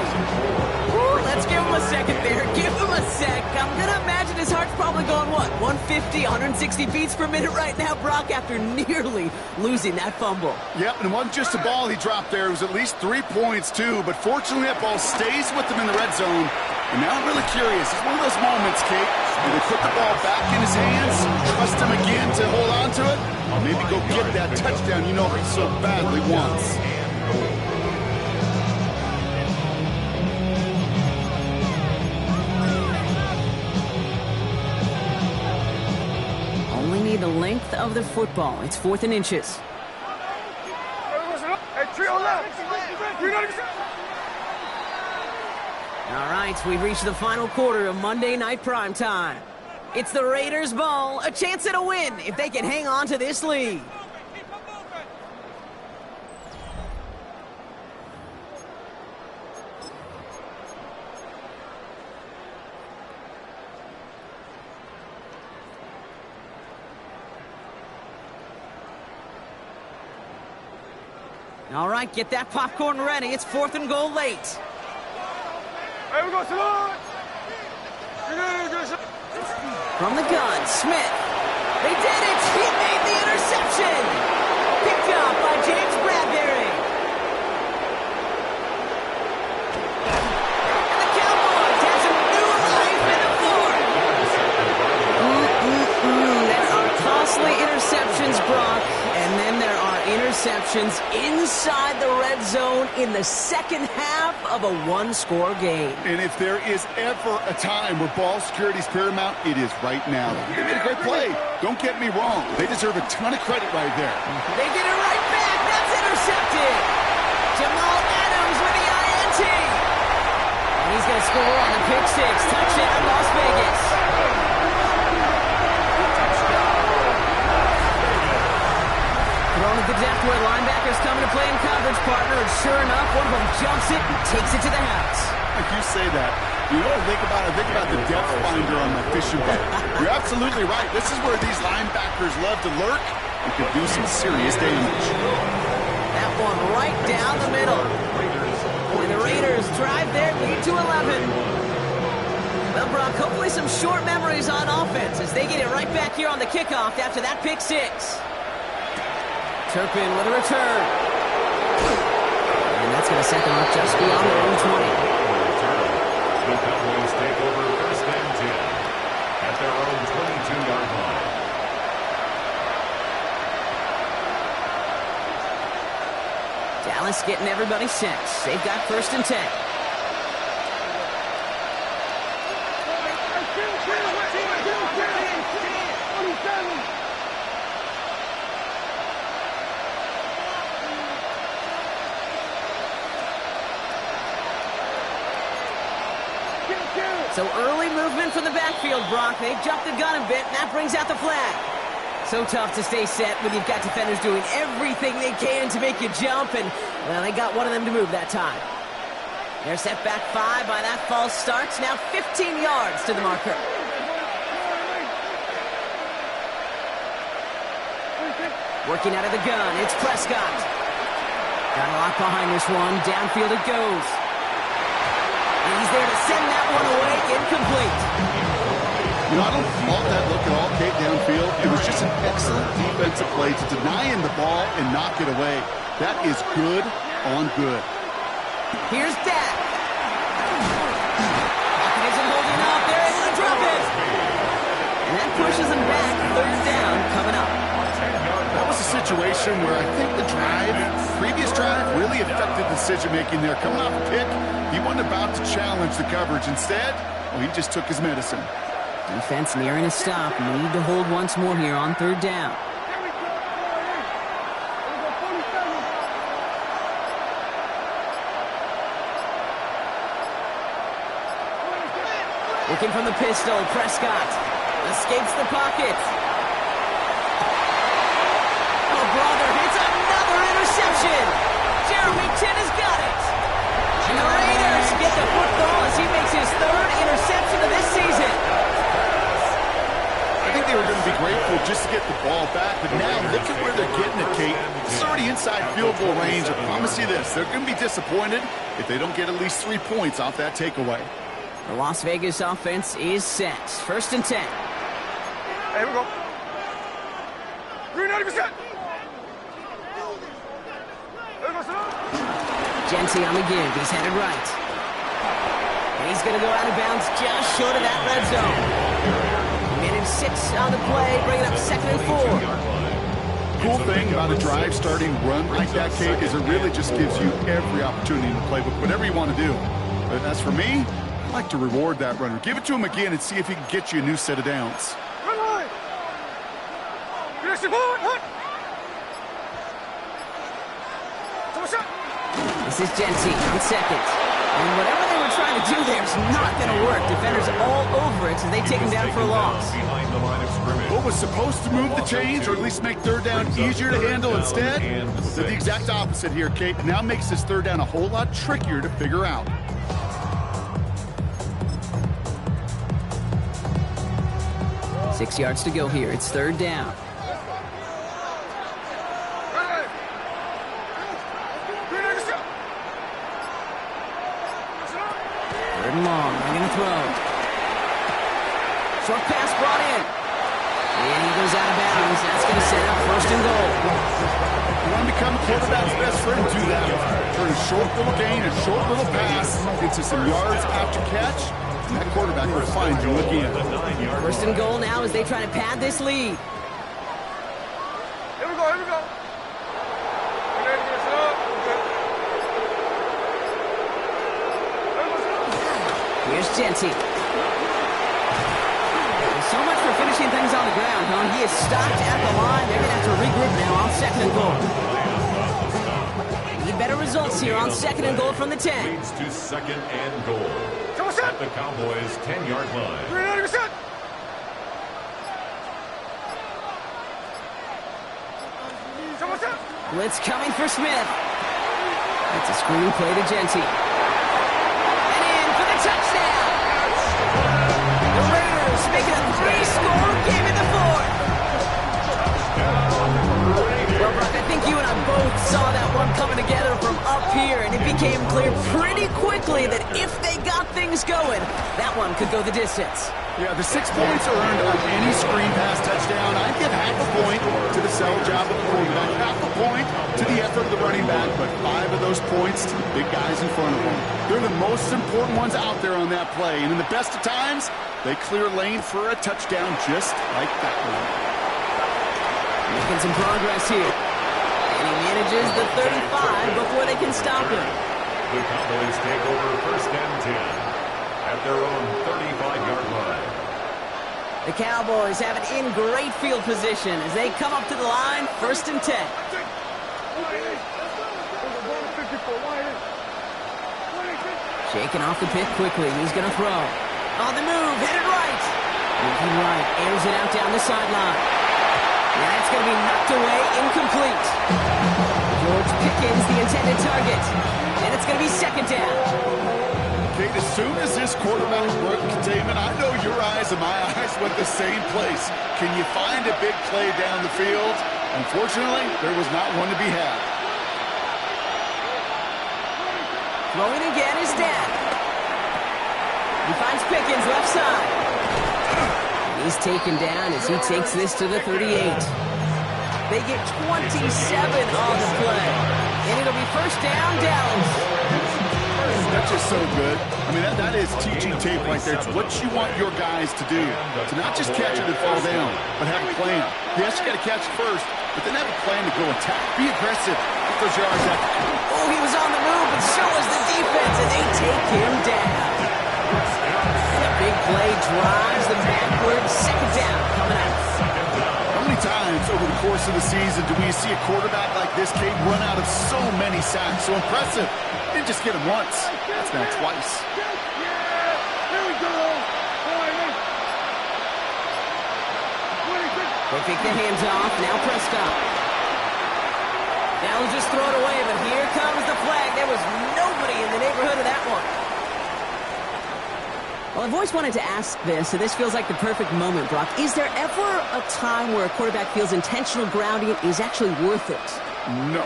Woo, let's give him a second there. Give him a sec. I'm going to imagine his heart's probably going, what, 150, 160 beats per minute right now, Brock, after nearly losing that fumble. Yep, and it wasn't just a ball he dropped there. It was at least 3 points, too. But fortunately, that ball stays with him in the red zone. And now I'm really curious. It's one of those moments, Kate, where they put the ball back in his hands, trust him again to hold on to it, or maybe go get that touchdown you know he so badly wants. Only need the length of the football. It's 4th and inches. Hey, trio left. 390%. All right, we've reached the final quarter of Monday Night Primetime. It's the Raiders' ball, a chance at a win if they can hang on to this lead. All right, get that popcorn ready. It's 4th and goal late. Hey, we go, Salon. From the gun, Smith. They did it! He made the interception! Picked up by James Bradbury. And the Cowboys have some new life in the fourth. There are costly interceptions, Brock. And then there are interceptions inside the red zone in the second half of a one-score game. And if there is ever a time where ball security is paramount, it is right now. They made a great play. Don't get me wrong. They deserve a ton of credit right there. They get it right back. That's intercepted. Jamal Adams with the INT. And he's going to score on the pick six. Touchdown, Las Vegas. Throwing at the depth where linebackers coming to play in coverage, partner, and sure enough, one of them jumps it and takes it to the house. Like you say that, you know what I think about? I think about the depth finder on my fishing boat. You're absolutely right. This is where these linebackers love to lurk and can do some serious damage. That one right down the middle. And the Raiders drive their lead to 11. Well, Brock, hopefully some short memories on offense as they get it right back here on the kickoff after that pick six. Turpin with a return. And that's going to set them up just beyond their own 20. The Cowboys take over first and 10 at their own 22-yard line. Dallas getting everybody set. They've got first and 10. So early movement from the backfield, Brock. They've jumped the gun a bit, and that brings out the flag. So tough to stay set when you've got defenders doing everything they can to make you jump, and well, they got one of them to move that time. They're set back 5 by that false start. Now 15 yards to the marker. Working out of the gun, it's Prescott. Got a lot behind this one. Downfield it goes. And he's there to send that one away, incomplete. You know, I don't fault that look at all, Kate, downfield. It was just an excellent defensive play to deny him the ball and knock it away. That is good on good. Here's Dak. Pocket isn't holding up. They're able to drop it. And that pushes him back. 3rd down coming up. That was a situation where I think the previous drive, really affected decision-making there. Coming off a pick, he wasn't about to challenge the coverage. Instead, well, he just took his medicine. Defense nearing a stop. Need to hold once more here on 3rd down. Looking from the pistol, Prescott escapes the pocket. Oh, brother, it's another interception. Jeremy Tinn has got it. And the Raiders get the football as he makes his 3rd interception of this season. I think they were going to be grateful just to get the ball back, but now look at where they're getting it, Kate. It's already inside field goal range. I promise you this, they're going to be disappointed if they don't get at least 3 points off that takeaway. The Las Vegas offense is set. 1st and 10. Hey, here we go. 390%. Genty on the give. He's headed right. And he's going to go out of bounds just short of that red zone. Minute 6 on the play, bringing up 2nd and 4. Cool thing about a drive starting run like that, Kate, is it really just gives you every opportunity in the playbook, whatever you want to do. But as for me, I like to reward that runner. Give it to him again and see if he can get you a new set of downs. This is Genty on 2nd. And whatever they were trying to do there is not going to work. Defenders all over it as they take him down for a loss. What was supposed to move the chains, or at least make 3rd down easier to handle instead, did the exact opposite here, Kate. Now makes this 3rd down a whole lot trickier to figure out. Six yards to go here. It's 3rd down. 3rd and long. They're going to throw. Short pass brought in. And he goes out of bounds. That's going to set up 1st and goal. You want to become a quarterback's best friend, do that. Turn a short little gain, a short little pass into some yards after catch. And that quarterback will find you again. 1st and goal now as they try to pad this lead. Here we go, here we go. Here's Genty. So much for finishing things on the ground, huh? He is stopped at the line. They're going to have to regroup now on 2nd and goal. Need better results here on 2nd and goal from the 10. Leads to 2nd and goal. At the Cowboys' 10-yard line. 390%. Blitz coming for Smith. That's a screen play to Genty. And in for the touchdown. The Raiders making a 3-score game in the 4th. Well, Brock, I think you and I both saw that one coming together from up here, and it became clear pretty quickly that if they got things going, that one could go the distance. Yeah, the 6 points earned on any screen pass touchdown. I'd give half a point to the sell job of the quarterback, half a point to the effort of the running back, but 5 of those points to the big guys in front of them. They're the most important ones out there on that play, and in the best of times, they clear lane for a touchdown just like that one. Making some progress here. And he manages the 35 before they can stop him. The Cowboys take over 1st and 10 at their own 35-yard line. The Cowboys have it in great field position as they come up to the line, 1st and 10. Shaking off the pick quickly. He's going to throw. On the move, headed right. Moving right, airs it out down the sideline. And that's going to be knocked away, incomplete. George Pickens, the intended target. And it's going to be 2nd down. Kate, as soon as this quarterback broke containment, I know your eyes and my eyes went the same place. Can you find a big play down the field? Unfortunately, there was not one to be had. Throwing again is Dan. He finds Pickens left side. He's taken down as he takes this to the 38. They get 27 on the play. And it'll be 1st down, Dallas. That's just so good. I mean, that is teaching tape right there. It's what you want your guys to do. To not just catch it and fall down, but have a plan. Yes, you got to catch it first, but then have a plan to go attack. Be aggressive. Get those yards after. Oh, he was on the move, but so was the defense, and they take him down. And a big play drives them backwards. 2nd down coming out. How many times over the course of the season do we see a quarterback like this, Kate, run out of so many sacks? So impressive. Didn't just get him once. That's now twice. Here we go. They take the hands off. Now Prescott. Now he'll just throw it away, but here comes the flag. There was nobody in the neighborhood of that one. Well, I've always wanted to ask this, and this feels like the perfect moment, Brock. Is there ever a time where a quarterback feels intentional grounding is actually worth it? No.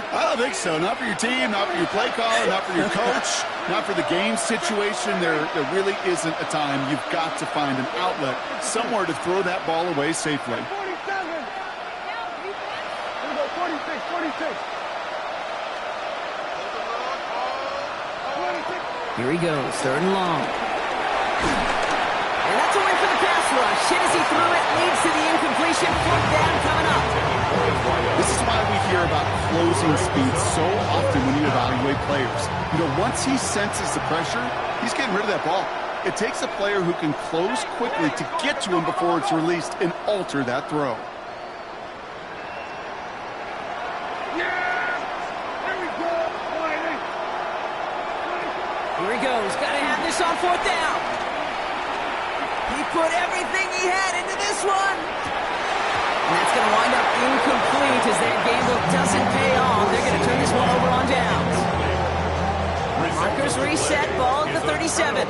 I don't think so. Not for your team, not for your play caller, not for your coach, not for the game situation. There really isn't a time. You've got to find an outlet, somewhere to throw that ball away safely. 47. Here we go, 46. Here he goes, 3rd and long. And that's a win for the pass rush. Hit as he threw it, leads to the incompletion. 4th down coming up. This is why we hear about closing speed so often when you evaluate players. You know, once he senses the pressure, he's getting rid of that ball. It takes a player who can close quickly to get to him before it's released and alter that throw. Here he goes. Got to have this on 4th down. He put everything he had into this one. And that's going to wind up incomplete as that gamble doesn't pay off. They're going to turn this one over on downs. Markers reset. Ball at the 37.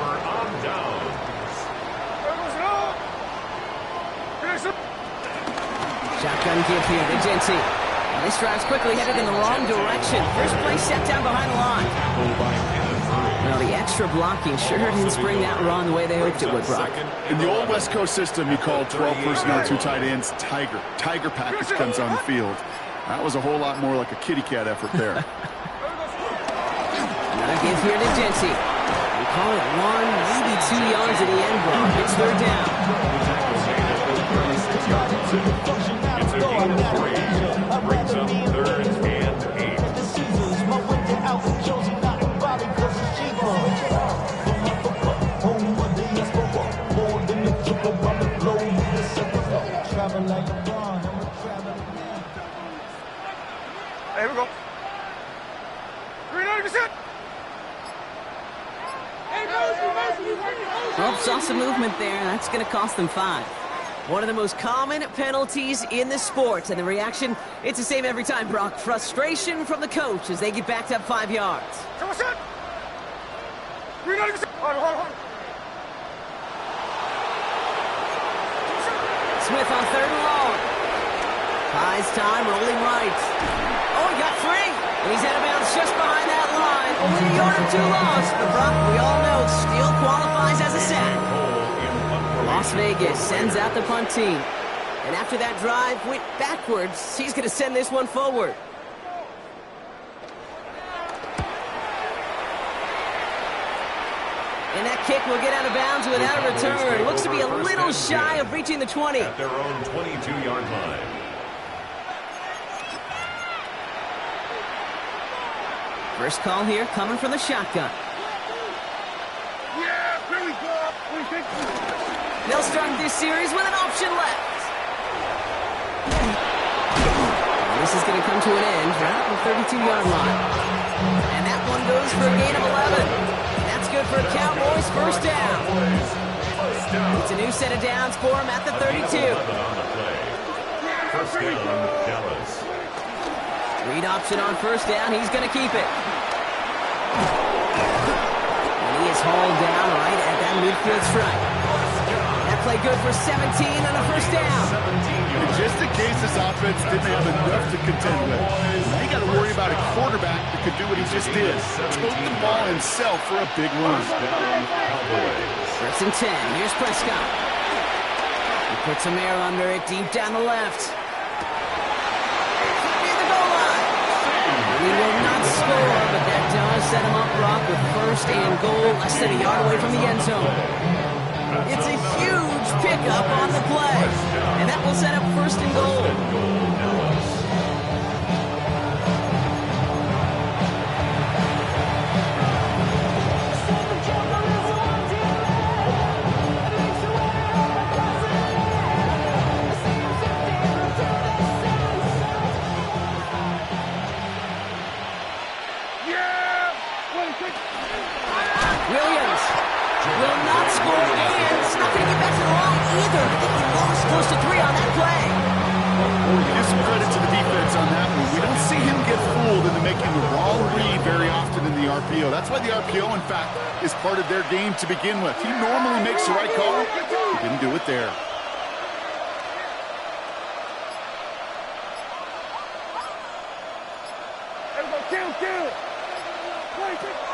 Shotgun give here to Jency. And this drive's quickly headed in the wrong direction. First play set down behind the line. Well, the extra blocking sure didn't spring that run the way they hoped it would, Brock. In the old West Coast system, you called 12 personnel, 2 tight ends, Tiger. Tiger package comes on the field. That was a whole lot more like a kitty cat effort there. Another give here to Jency. We call it 1, maybe 2 yards at the end, Brock. It's 3rd down. It's a gain of 3. Brings up 3rd and 8. Here we go. 390%. Well, saw some movement there. That's going to cost them 5. One of the most common penalties in the sport. And the reaction, it's the same every time, Brock. Frustration from the coach as they get backed up 5 yards. Come on, set. 390%. Hold on. Smith on 3rd and long. Buys time, rolling right. Oh, he got free. And he's out of bounds just behind that line. Only a yard or 2 lost. But Brock, we all know, still qualifies as a sack. Las Vegas sends out the punt team. And after that drive went backwards, he's going to send this one forward. And that kick will get out of bounds without a return. Looks to be a little shy of reaching the 20. At their own 22-yard line. First call here coming from the shotgun. Yeah, here we go. They'll start this series with an option left. This is going to come to an end right at the 32-yard line. And that one goes for a gain of 11. That's good for a Cowboys first down. It's a new set of downs for him at the 32. First down, Dallas. Read option on first down. He's going to keep it. And he is hauled down right at that midfield stripe. That play good for 17 and a first down. And just in case this offense didn't have enough to contend with, now you got to worry about a quarterback that could do what he just did. Tote the ball himself for a big run. First and 10. Here's Prescott. He puts some air under it deep down the left. Near the goal line. He will not score, but that does set him up, Brock, with first and goal, less than a yard away from the end zone. It's a huge pickup on the play, and that will set up first and goal. Williams will not score, and it's not going to get back to the line either. I think he lost close to 3 on that play. Give some credit to the defense on that one. We don't see him get fooled into making the wrong read very often in the RPO. That's why the RPO, in fact, is part of their game to begin with. He normally makes the right call. He didn't do it there.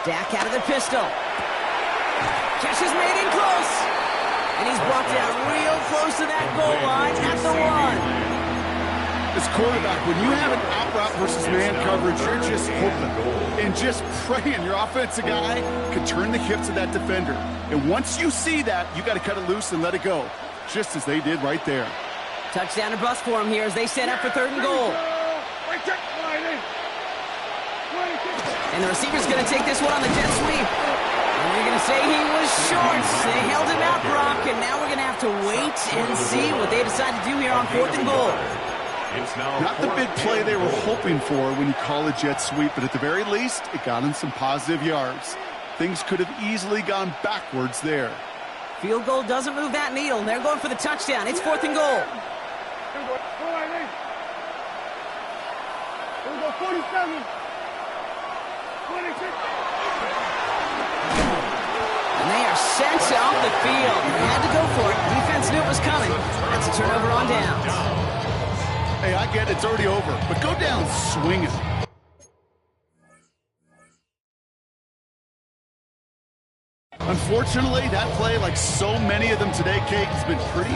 Dak out of the pistol. Catch is made in close. And he's brought down real close to that goal line at the 1. As quarterback, when you have an out route versus man coverage, you're just hoping and just praying your offensive guy can turn the hips of that defender. And once you see that, you got to cut it loose and let it go, just as they did right there. Touchdown or bust for him here as they set up for 3rd and goal. And the receiver's going to take this one on the jet sweep. And they're going to say he was short. They held him out, Brock, and now we're going to have to wait and see what they decide to do here on 4th and goal. Not the big play they were hoping for when you call a jet sweep, but at the very least, it got them some positive yards. Things could have easily gone backwards there. Field goal doesn't move that needle. They're going for the touchdown. It's 4th and goal. Here we go, 47. 26. And they are sent off the field. They had to go for it. Defense knew it was coming. That's a turnover on downs. Hey, I get it. It's already over. But go down swinging. Unfortunately, that play, like so many of them today, Kate, has been pretty